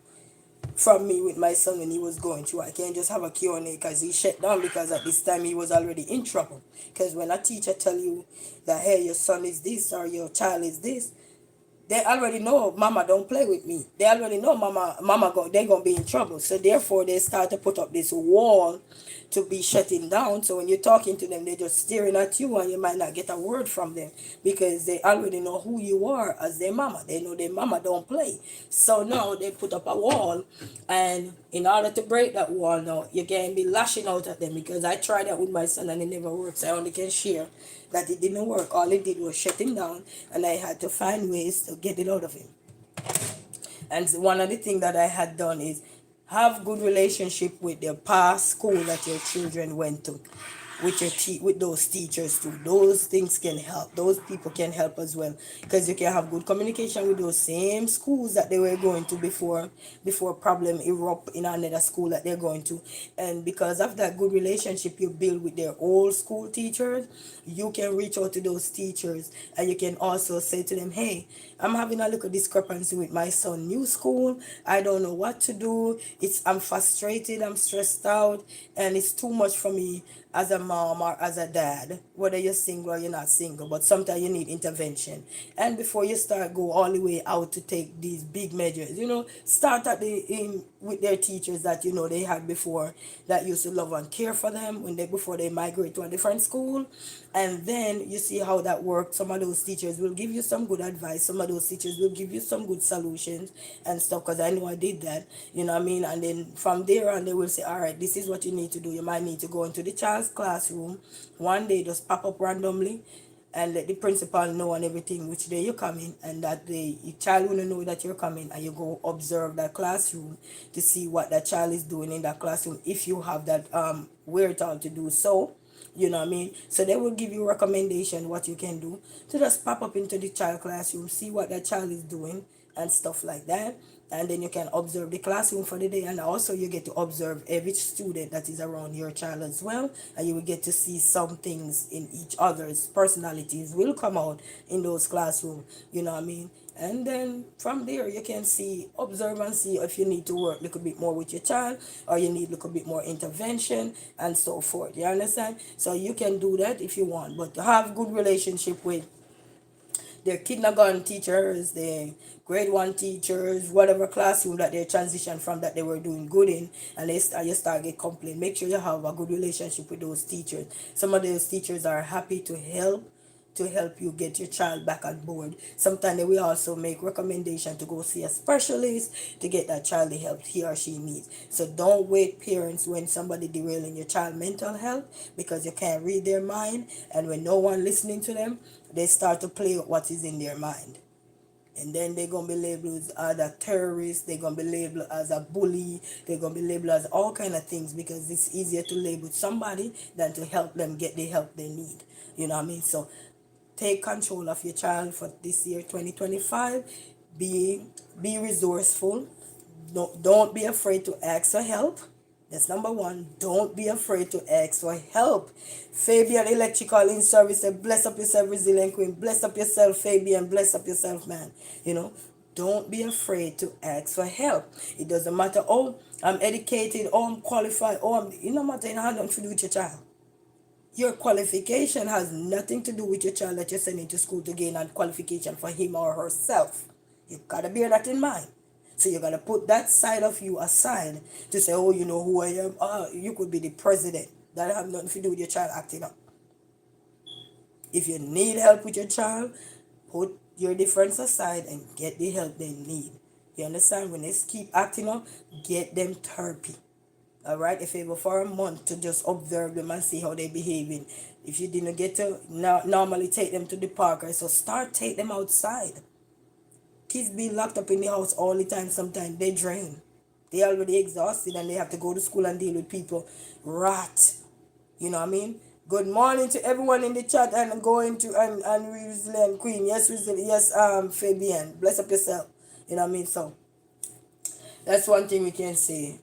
me with my son when he was going through. I can't just have a Q&A because he shut down, because at this time he was already in trouble. Because when a teacher tell you that, hey, your son is this or your child is this, they already know mama don't play with me. They already know they're gonna be in trouble. So therefore they start to put up this wall to be shutting down. So when you're talking to them, they're just staring at you, and you might not get a word from them, because they already know who you are as their mama. They know their mama don't play. So now they put up a wall, and in order to break that wall now, you can't be lashing out at them, because I tried that with my son and it never works. I only can share that it didn't work. All it did was shut him down, and I had to find ways to get it out of him. And one of the things that I had done is have good relationship with the past school that your children went to, with with those teachers too. Those things can help. Those people can help as well, because you can have good communication with those same schools that they were going to before problem erupt in another school that they're going to. And because of that good relationship you build with their old school teachers, you can reach out to those teachers, and you can also say to them, hey, I'm having a little discrepancy with my son new school. I don't know what to do. I'm frustrated, I'm stressed out, and it's too much for me as a mom or as a dad, whether you're single or you're not single, but sometimes you need intervention. And before you start go all the way out to take these big measures, start at the in with their teachers that they had before, that used to love and care for them when they before they migrate to a different school. And then you see how that works. Some of those teachers will give you some good advice, some of those teachers will give you some good solutions and stuff, because I know I did that, you know what I mean. And then from there on, they will say, all right, this is what you need to do. You might need to go into the child's classroom one day, just pop up randomly, and let the principal know and everything which day you're coming, and that the child will know that you're coming, and you go observe that classroom to see what that child is doing in that classroom, if you have that wherewithal to do so. You know what I mean? So they will give you recommendation what you can do to just pop up into the child classroom, see what that child is doing and stuff like that. And then you can observe the classroom for the day, and also you get to observe every student that is around your child as well, and you will get to see some things in each other's personalities will come out in those classroom. You know what I mean? And then from there you can see, observe and see if you need to work a little bit more with your child, or you need a little bit more intervention and so forth. You understand? So you can do that if you want, but to have good relationship with their kindergarten teachers, their grade one teachers, whatever classroom that they transition from that they were doing good in, and you start get complaint. Make sure you have a good relationship with those teachers. Some of those teachers are happy to help you get your child back on board. Sometimes they will also make recommendation to go see a specialist to get that child the help he or she needs. So don't wait, parents, when somebody derailing your child mental health, because you can't read their mind, and when no one listening to them, they start to play with what is in their mind. And then they're gonna be labeled as a terrorist, they're gonna be labeled as a bully, they're gonna be labeled as all kind of things, because it's easier to label somebody than to help them get the help they need. You know what I mean? So take control of your child for this year 2025. Be resourceful. Don't be afraid to ask for help. That's number one. Don't be afraid to ask for help. Fabian Electrical in Service said, bless up yourself, resilient queen. Bless up yourself, Fabian. Bless up yourself, man. Don't be afraid to ask for help. It doesn't matter, oh, I'm educated, oh, I'm qualified, oh, it no matter in how nothing to do with your child. Your qualification has nothing to do with your child that you're sending to school to gain a qualification for him or herself. You gotta bear that in mind. So you gotta put that side of you aside to say, oh, you know who I am. You could be the president. That have nothing to do with your child acting up. If you need help with your child, put your difference aside and get the help they need. You understand? When they keep acting up, get them therapy. All right, if able for a month to just observe them and see how they behaving. If you didn't get to normally take them to the park, right, so start take them outside. Kids being locked up in the house all the time, sometimes they drain. They already exhausted and they have to go to school and deal with people. Rat. You know what I mean? Good morning to everyone in the chat and going to and Weasley and Queen. Yes, Weasley. Yes, Fabian. Bless up yourself. You know what I mean? So that's one thing we can say,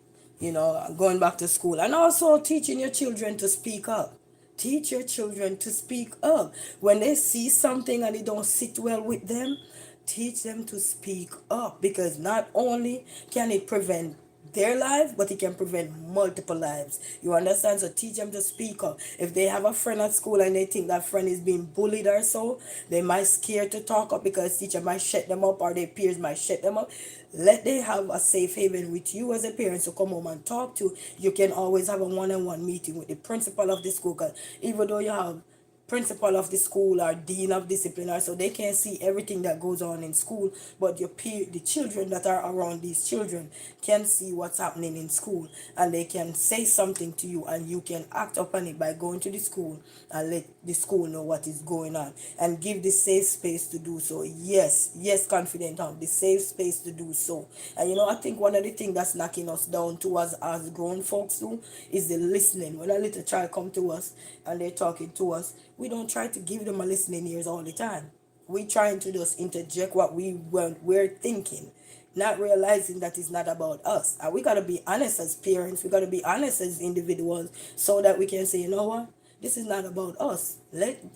going back to school. And also teaching your children to speak up. Teach your children to speak up. When they see something and it don't sit well with them, teach them to speak up, because not only can it prevent their life, but it can prevent multiple lives. You understand? So teach them to speak up. If they have a friend at school and they think that friend is being bullied or so, they might scared to talk up because teacher might shut them up or their peers might shut them up. Let them have a safe haven with you as a parent to come home and talk to. You can always have a one-on-one meeting with the principal of the school, because even though you have principal of the school or dean of discipline, or so they can see everything that goes on in school, but the children that are around these children can see what's happening in school, and they can say something to you and you can act upon it by going to the school and let the school know what is going on and give the safe space to do so. Yes, confident of the safe space to do so. And I think one of the things that's knocking us down too, as grown folks do, is the listening. When a little child come to us and they're talking to us, we don't try to give them a listening ears all the time. We trying to just interject what we're thinking, not realizing that it's not about us. And we gotta be honest as parents. We gotta be honest as individuals, so that we can say, you know what, this is not about us.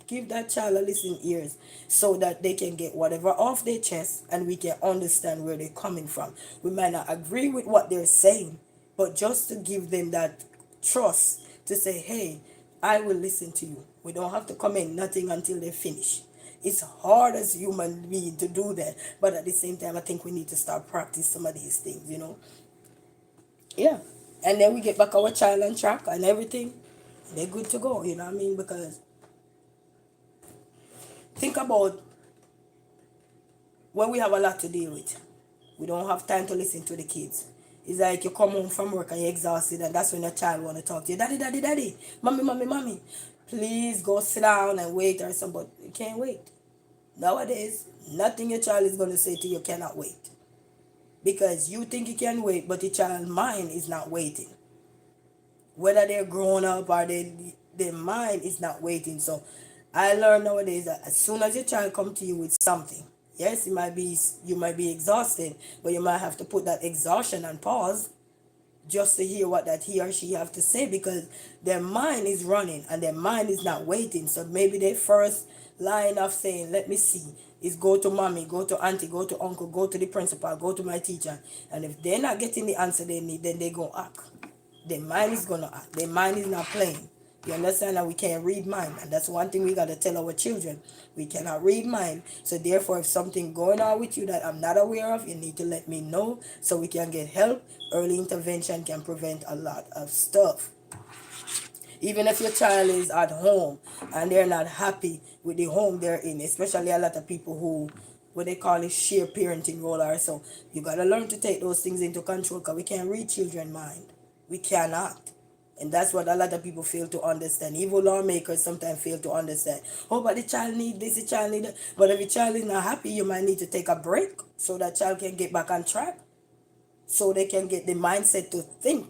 Give that child a listening ears, so that they can get whatever off their chest and we can understand where they're coming from. We might not agree with what they're saying, but just to give them that trust to say, hey, I will listen to you. We don't have to comment nothing until they finish. It's hard as human being to do that, but at the same time, I think we need to start practice some of these things. Yeah, and then we get back our child on track and everything. They're good to go. You know what I mean? Because think about when we have a lot to deal with. We don't have time to listen to the kids. It's like you come home from work and you're exhausted, and that's when your child want to talk to you. Daddy, daddy, daddy. Mommy, mommy, mommy. Please go sit down and wait or something. But you can't wait. Nowadays, nothing your child is going to say to you cannot wait. Because you think you can wait, but the child's mind is not waiting. Whether they're grown up or their mind is not waiting. So I learned nowadays that as soon as your child come to you with something, yes, you might be exhausted, but you might have to put that exhaustion on pause just to hear what that he or she have to say, because their mind is running and their mind is not waiting. So maybe their first line of saying, let me see, is go to mommy, go to auntie, go to uncle, go to the principal, go to my teacher. And if they're not getting the answer they need, then they go act. Their mind is gonna act. Their mind is not playing. You understand that we can't read mind, and that's one thing we gotta tell our children. We cannot read mind. So therefore, if something going on with you that I'm not aware of, you need to let me know so we can get help. Early intervention can prevent a lot of stuff. Even if your child is at home and they're not happy with the home they're in, especially a lot of people who what they call it share parenting role or so, you gotta learn to take those things into control, because we can't read children's mind. We cannot. And that's what a lot of people fail to understand. Even lawmakers sometimes fail to understand. Oh, but the child need this, the child need that. But if the child is not happy, you might need to take a break so that child can get back on track. So they can get the mindset to think.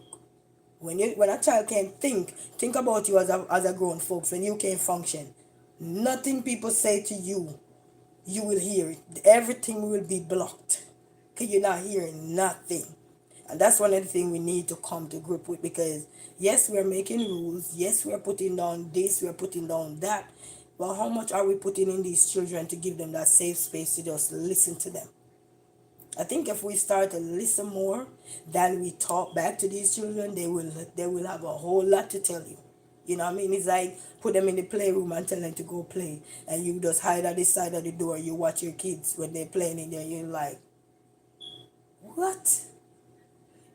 When a child can think about you as a grown folks, when you can function. Nothing people say to you, you will hear it. Everything will be blocked. Because you're not hearing nothing. And that's one of the things we need to come to grip with, because yes, we're making rules. Yes, we're putting down this, we're putting down that. But how much are we putting in these children to give them that safe space to just listen to them? I think if we start to listen more than we talk back to these children, they will have a whole lot to tell you. You know what I mean? It's like put them in the playroom and tell them to go play, and you just hide at the side of the door. You watch your kids when they're playing in there. You're like, what?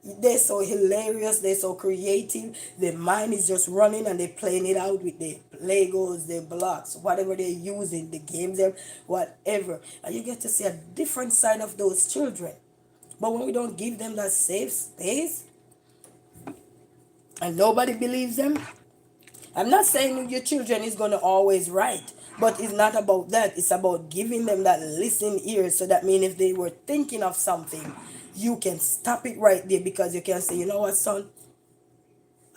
They're so hilarious, they're so creative. Their mind is just running and they're playing it out with the Legos, the blocks, whatever they're using, the games, whatever. And you get to see a different side of those children. But when we don't give them that safe space and nobody believes them, I'm not saying your children is gonna always right, but it's not about that. It's about giving them that listening ear. So that means if they were thinking of something, you can stop it right there because you can say, you know what, son,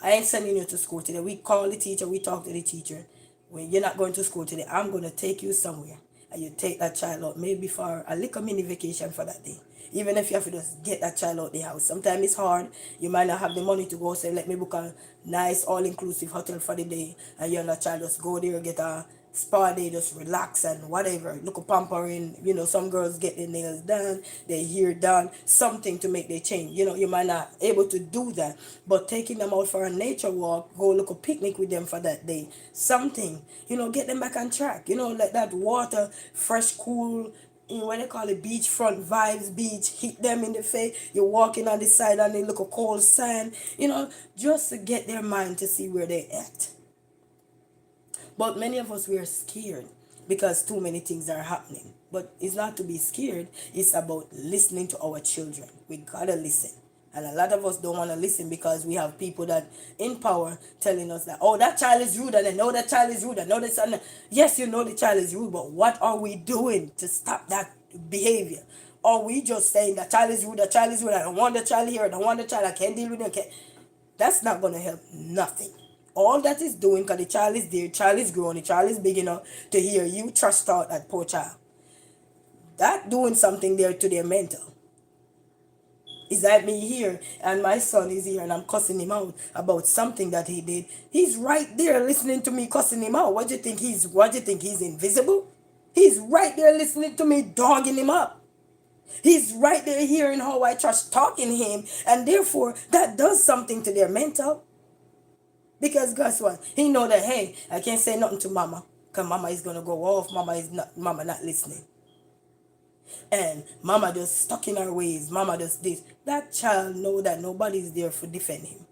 I ain't sending you to school today. We call the teacher, we talk to the teacher. When you're not going to school today, I'm going to take you somewhere. And you take that child out, maybe for a little mini vacation for that day. Even if you have to just get that child out the house. Sometimes it's hard. You might not have the money to go say, let me book a nice all-inclusive hotel for the day. And you and that child just go there, get a spa day, just relax and whatever. Look at pampering. Some girls get their nails done, their hair done, something to make their change. You might not able to do that, but taking them out for a nature walk, go look a picnic with them for that day, something. Get them back on track. Let that water, fresh, cool. What they call it, beachfront vibes, beach, hit them in the face. You're walking on the side and they look a cold sand. Just to get their mind to see where they at. But many of us, we are scared because too many things are happening. But it's not to be scared, it's about listening to our children. We gotta listen. And a lot of us don't want to listen because we have people that in power telling us that, oh, that child is rude, and I know that child is rude, I know this. And yes, you know the child is rude, but what are we doing to stop that behavior? Are we just saying that child is rude, that child is rude, I don't want the child here, I don't want the child, I can't deal with them? That's not going to help nothing. All that is doing, because the child is there, child is growing, the child is big enough to hear you trash talk that poor child. That doing something there to their mental. Is that me here and my son is here and I'm cussing him out about something that he did? He's right there listening to me cussing him out. What do you think he's invisible? He's right there listening to me dogging him up. He's right there hearing how I trash talking him, and therefore that does something to their mental. Because guess what? He know that, hey, I can't say nothing to mama because mama is gonna go off. Mama not listening. And mama just stuck in her ways. Mama does this. That child know that nobody's there for defend him,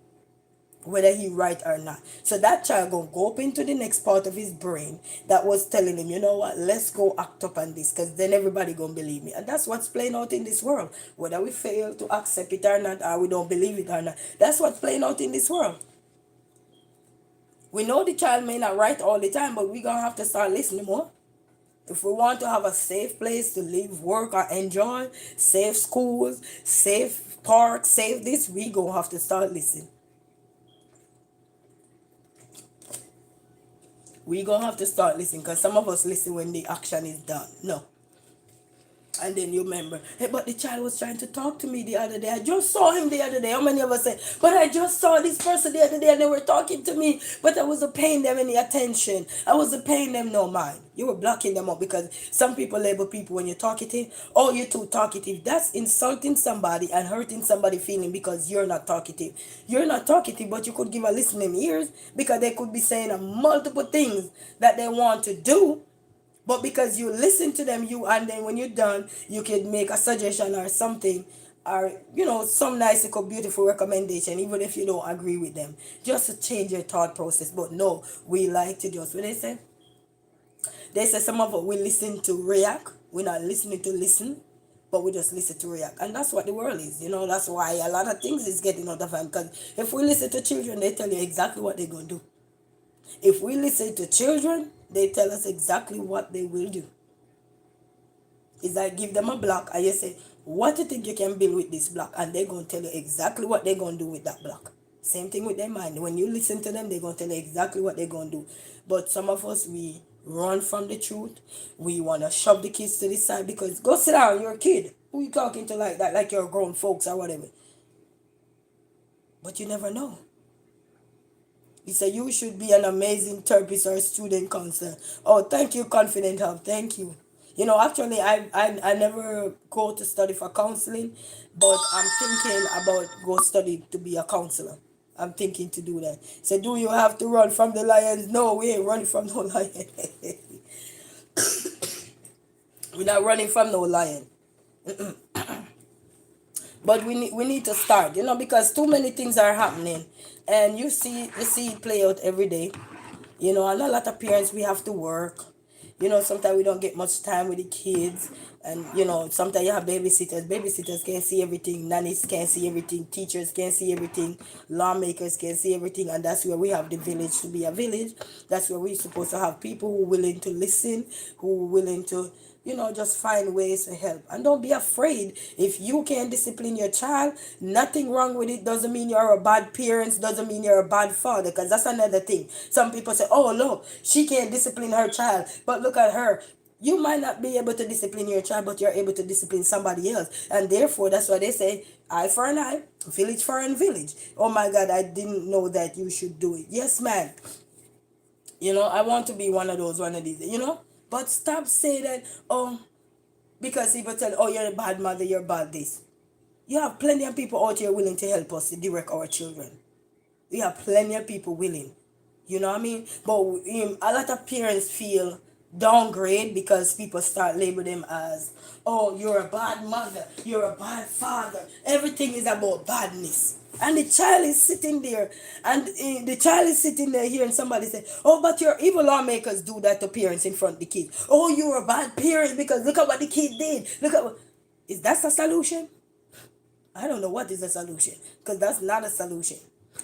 whether he right or not. So that child gonna go up into the next part of his brain that was telling him, you know what, let's go act up on this, because then everybody gonna believe me. And that's what's playing out in this world. Whether we fail to accept it or not, or we don't believe it or not, that's what's playing out in this world. We know the child may not right all the time, but we gonna have to start listening more. If we want to have a safe place to live, work, or enjoy, safe schools, safe parks, safe this, we gonna have to start listening. We gonna have to start listening, because some of us listen when the action is done. No. And then you remember, hey, but the child was trying to talk to me the other day. I just saw him the other day. How many of us say, but I just saw this person the other day and they were talking to me, but I wasn't paying them any attention. I wasn't paying them no mind. You were blocking them up, because some people label people when you're talkative, oh, you're too talkative. That's insulting somebody and hurting somebody's feeling because you're not talkative. You're not talkative, but you could give a listening ears, because they could be saying multiple things that they want to do. But because you listen to them, and then when you're done, you could make a suggestion or something, or some nice, beautiful recommendation, even if you don't agree with them, just to change your thought process. But no, we like to just what they say some of us, we listen to react. We're not listening to listen, but we just listen to react. And that's what the world is. That's why a lot of things is getting out of hand, because if we listen to children, they tell you exactly what they're going to do. If we listen to children, they tell us exactly what they will do. It's like give them a block and you say, what do you think you can build with this block? And they're going to tell you exactly what they're going to do with that block. Same thing with their mind. When you listen to them, they're going to tell you exactly what they're going to do. But some of us, we run from the truth. We want to shove the kids to the side, because go sit down, you're a kid. Who you talking to like that? Like you're grown folks or whatever. But you never know. He said, you should be an amazing therapist or student counselor. Oh, thank you, Confident Hub. Thank you. Actually, I never go to study for counseling, but I'm thinking about go study to be a counselor. I'm thinking to do that. So, do you have to run from the lions? No, we ain't running from no lion. We're not running from no lion. But we need to start, because too many things are happening, and you see it play out every day. And a lot of parents, we have to work. Sometimes we don't get much time with the kids. And sometimes you have babysitters can't see everything, nannies can't see everything, teachers can't see everything, lawmakers can't see everything. And that's where we have the village to be a village. That's where we're supposed to have people who are willing to listen, who are willing to just find ways to help. And don't be afraid. If you can discipline your child, nothing wrong with it. Doesn't mean you're a bad parent, doesn't mean you're a bad father, because that's another thing. Some people say, oh, look, she can't discipline her child, but look at her. You might not be able to discipline your child, but you're able to discipline somebody else. And therefore, that's why they say, eye for an eye, village for an village. Oh my God, I didn't know that you should do it. Yes, man. I want to be one of these. But stop saying that, oh, because people tell, oh, you're a bad mother, you're bad this. You have plenty of people out here willing to help us to direct our children. We have plenty of people willing. You know what I mean? But a lot of parents feel downgrade because people start labeling them as, oh, you're a bad mother, you're a bad father. Everything is about badness. And the child is sitting there, and the child is sitting there hearing somebody say, oh, but your evil lawmakers do that to parents in front of the kids. Oh, you're a bad parent because look at what the kid did. Look at what. Is that a solution? I don't know what is a solution, because that's not a solution.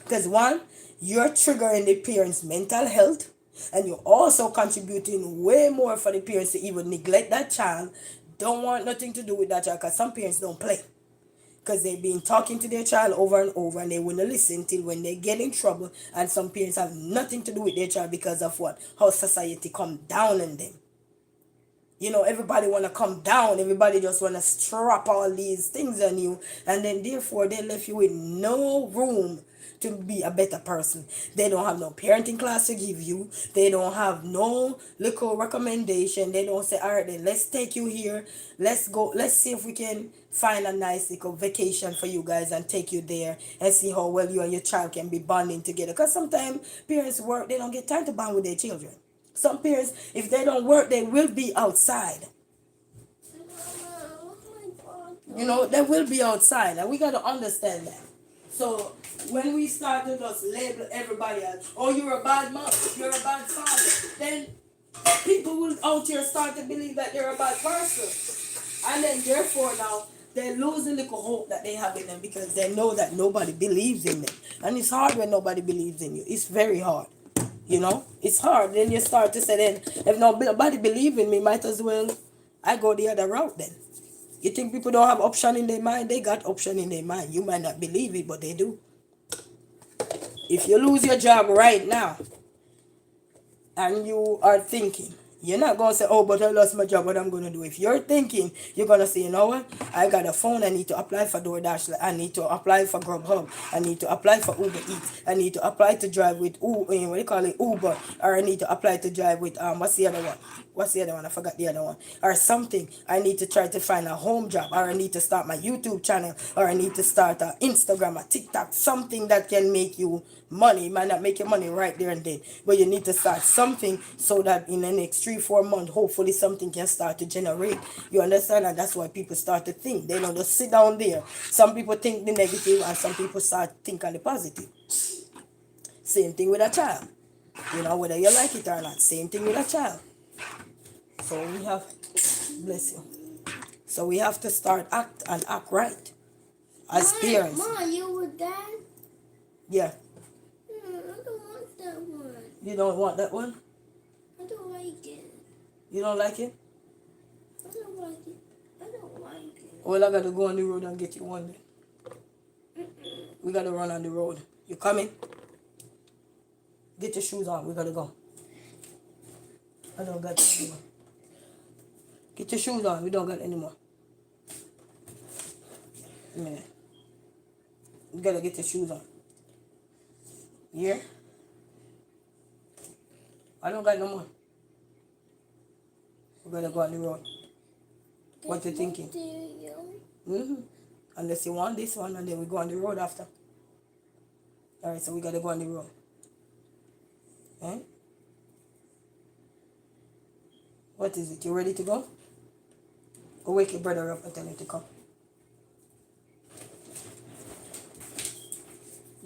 Because one, you're triggering the parents' mental health, and you're also contributing way more for the parents to even neglect that child, don't want nothing to do with that child, because some parents don't play. Because they've been talking to their child over and over, and they wouldn't listen till when they get in trouble. And some parents have nothing to do with their child because of what? How society come down on them. Everybody want to come down. Everybody just want to strap all these things on you. And then therefore they left you with no room to be a better person. They don't have no parenting class to give you. They don't have no little recommendation. They don't say, all right, then let's take you here. Let's go. Let's see if we can find a nice little vacation for you guys and take you there and see how well you and your child can be bonding together. Because sometimes parents work, they don't get time to bond with their children. Some parents, if they don't work, they will be outside. They will be outside, and we got to understand that. So when we start to just label everybody as, oh, you're a bad mom, you're a bad father, then people will out here start to believe that they're a bad person. And then therefore now, they're losing the hope that they have in them, because they know that nobody believes in them. And it's hard when nobody believes in you. It's very hard. It's hard. Then you start to say, then if nobody believe in me, might as well I go the other route then. You think people don't have option in their mind? They got option in their mind. You might not believe it, but they do. If you lose your job right now and you are thinking, you're not going to say, oh, but I lost my job, what I'm going to do? If you're thinking, you're going to say, you know what? I got a phone, I need to apply for DoorDash, I need to apply for Grubhub, I need to apply for Uber Eats, I need to apply to drive with Uber, or I need to apply to drive with, what's the other one? I forgot the other one. Or something. I need to try to find a home job, or I need to start my YouTube channel, or I need to start a Instagram, a TikTok, something that can make you money. It might not make you money right there and then, but you need to start something so that in the next 3-4 months, hopefully something can start to generate. You understand? And that's why people start to think. They don't just sit down there. Some people think the negative, and some people start thinking the positive. Same thing with a child. Whether you like it or not. Same thing with a child. So we have, bless you. So we have to start act right as parents. Mom, you were dad? Yeah. I don't want that one. You don't want that one? I don't like it. You don't like it? I don't like it. I don't like it. Well, I gotta go on the road and get you one day. We gotta run on the road. You coming? Get your shoes on. We gotta go. I don't got any more. Get your shoes on. We don't got any more. A minute. You gotta get your shoes on. Yeah? I don't got no more. We gotta go on the road. What you thinking? Unless you want this one, and then we go on the road after. Alright, so we gotta go on the road. Eh? What is it? You ready to go? Go wake your brother up and tell him to come.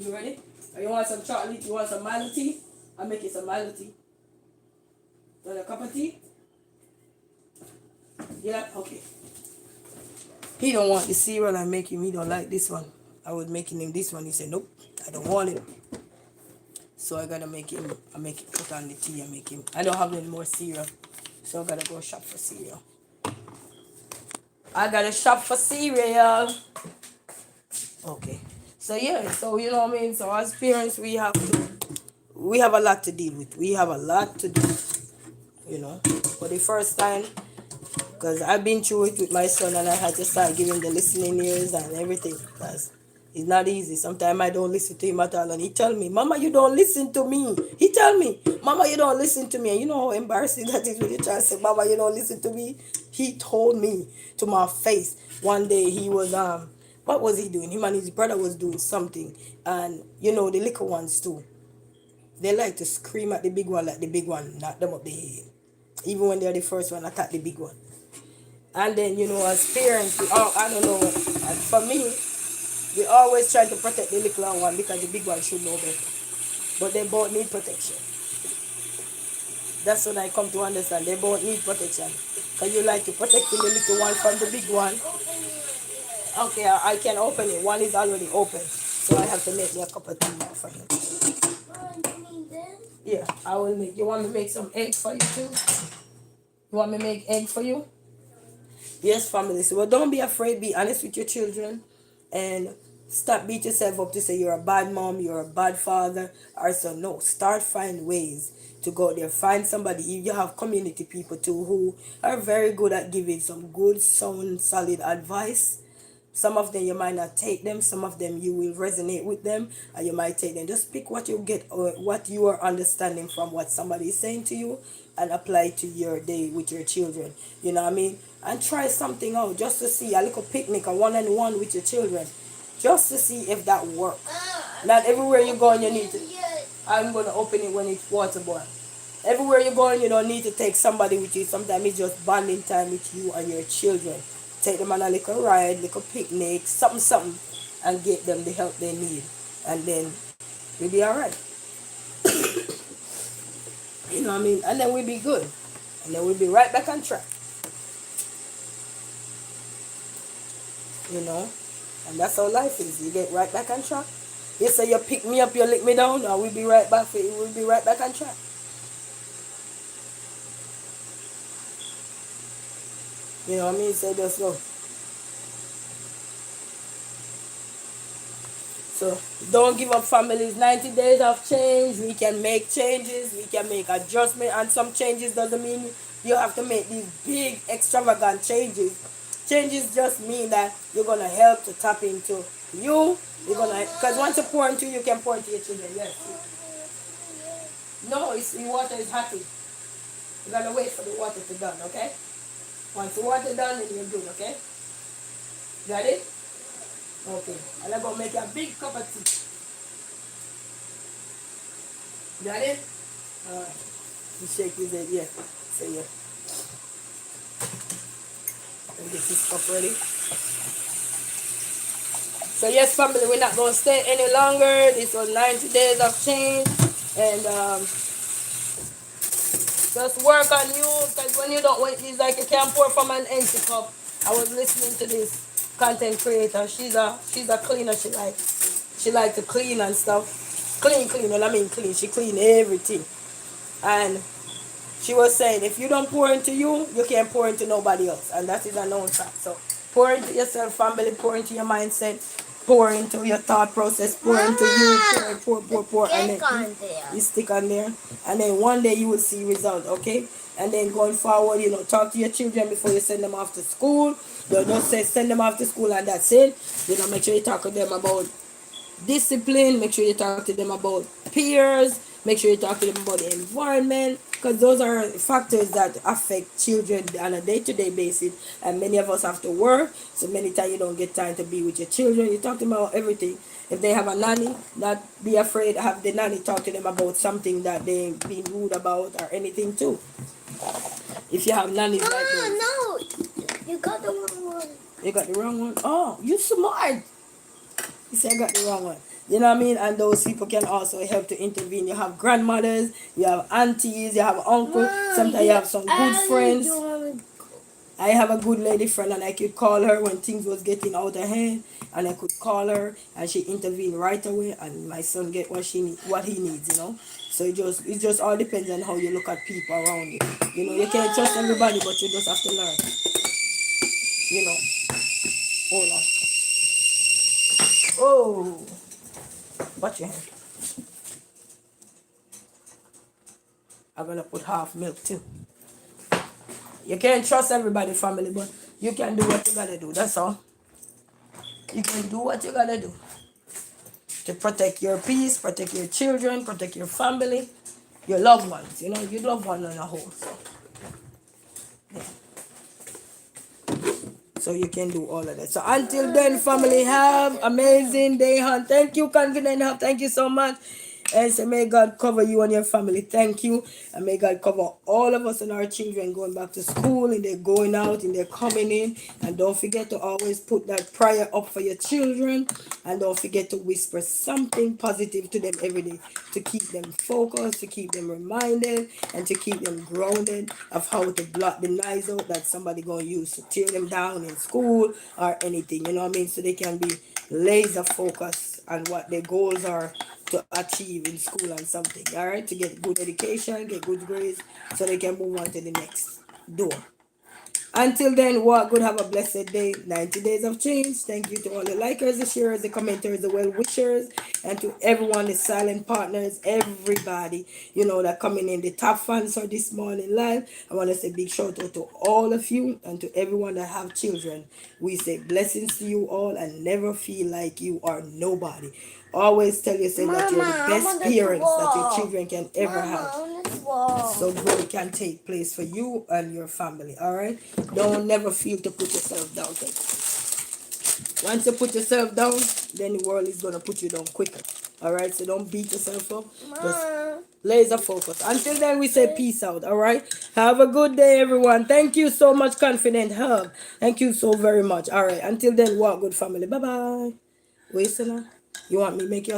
You ready? You want some chocolate? You want some Milo tea? I'll make you some Milo tea. Want a cup of tea? Yeah? Okay. He don't want the cereal I make him. He don't like this one. I was making him this one. He said, nope, I don't want it. So I gotta make him, put on the tea and make him. I don't have any more cereal. So I gotta go shop for cereal. I gotta shop for cereal. Okay. So yeah, so you know what I mean? So as parents we have a lot to deal with. We have a lot to do, you know. For the first time, because I've been through it with my son and I had to start giving the listening ears and everything because it's not easy. Sometimes I don't listen to him at all and he tell me, Mama, you don't listen to me. He tell me, Mama, you don't listen to me. And you know how embarrassing that is when you try to say, Mama, you don't listen to me. He told me to my face one day. He was what was he doing? Him and his brother was doing something, and you know the little ones too, they like to scream at the big one like the big one knock them up the head, even when they're the first one attack the big one. And then, you know, as parents, we all, I don't know, and for me, we always try to protect the little one because the big one should know better. But they both need protection. That's what I come to understand. They both need protection. Because you like to protect the little one from the big one. Okay, I can open it. One is already open. So I have to make me a cup of tea now for him. Yeah, I will make. You want me to make some egg for you too? You want me to make egg for you? Yes, family. So, well, don't be afraid. Be honest with your children, and stop beat yourself up to say you're a bad mom, you're a bad father, or so. No, start find ways to go there. Find somebody. You have community people too who are very good at giving some good, sound, solid advice. Some of them you might not take them. Some of them you will resonate with them, and you might take them. Just pick what you get or what you are understanding from what somebody is saying to you, and apply it to your day with your children. You know what I mean? And try something out just to see a little picnic, a one-on-one with your children, just to see if that works. Not everywhere you go, you need to. I'm gonna open it when it's water boil. Everywhere you're going, you don't need to take somebody with you. Sometimes it's just bonding time with you and your children. Take them on a little ride, little picnic, something, and get them the help they need. And then we'll be alright. You know what I mean? And then we'll be good. And then we'll be right back on track. You know? And that's how life is. You get right back on track. You say you pick me up, you lick me down, and we'll be right back for you. We'll be right back on track. You know what I mean? So just go. So don't give up, families. 90 days of change. We can make changes. We can make adjustments. And some changes doesn't mean you have to make these big extravagant changes. Changes just mean that you're gonna help to tap into you. You're gonna, because once you pour into you can pour into your children. Yes. No, the water is hot. You gotta wait for the water to done. Okay. Once the water done, then you're good. Okay. Got it? Okay, and I'm gonna make a big cup of tea. Got it? Alright. You shake his head, yeah. So yeah. Let me get this cup ready. So yes, family, we're not gonna stay any longer. This was 90 days of change, and just work on you, because when you don't wait, it's like you can't pour from an empty cup. I was listening to this content creator. She's a cleaner. She like to clean and stuff. Clean. When I mean clean, she clean everything. And she was saying, if you don't pour into you, you can't pour into nobody else. And that is a known fact. So pour into yourself, family. Pour into your mindset. Pour into your thought process. Pour into you. Pour. And then you stick on there. And then one day you will see results. Okay. And then going forward, you know, talk to your children before you send them off to school. Don't just say send them off to school and that's it. You know, make sure you talk to them about discipline. Make sure you talk to them about peers. Make sure you talk to them about the environment. Because those are factors that affect children on a day-to-day basis. And many of us have to work. So many times you don't get time to be with your children. You talk to them about everything. If they have a nanny, not be afraid. Have the nanny talk to them about something that they've been rude about or anything too. If you have nannies like those. No, you got the wrong one. You got the wrong one? Oh, you smart. You say I got the wrong one. You know what I mean? And those people can also help to intervene. You have grandmothers, you have aunties, you have uncles. Sometimes you have some good friends. I have a good lady friend, and I could call her when things was getting out of hand, and I could call her, and she intervened right away, and my son get what he needs, you know. So it just all depends on how you look at people around you. You know, you can't trust everybody, but you just have to learn. You know. Hold on. Oh, watch your hand. I'm gonna put half milk too. You can't trust everybody, family, but you can do what you gotta do. That's all. You can do what you gotta do to protect your peace, protect your children, protect your family, your loved ones. You know, you love one on a whole. So, yeah. So you can do all of that. So until then, family, have amazing day, hon. Thank you, Confident Hub. Thank you so much. And so may God cover you and your family. Thank you. And may God cover all of us and our children going back to school, and they're going out and they're coming in. And don't forget to always put that prayer up for your children. And don't forget to whisper something positive to them every day to keep them focused, to keep them reminded, and to keep them grounded of how to block the noise out that somebody going to use to tear them down in school or anything. You know what I mean? So they can be laser focused on what their goals are to achieve in school and something. All right, to get good education, get good grades, so they can move on to the next door. Until then, walk good, have a blessed day. 90 days of change. Thank you to all the likers, the sharers, the commenters, the well wishers, and to everyone, the silent partners, everybody, you know, that coming in, the top fans for this morning live. I want to say big shout out to all of you and to everyone that have children. We say blessings to you all, and never feel like you are nobody. Always tell yourself that you're the best parents that your children can ever have. So growth can take place for you and your family. All right. Don't never feel to put yourself down. Once you put yourself down, then the world is gonna put you down quicker. All right. So don't beat yourself up. Just laser focus. Until then, we say peace out. All right. Have a good day, everyone. Thank you so much, Confident Hub. Thank you so very much. All right. Until then, walk good, family. Bye bye. Wait, Sana. You want me to make your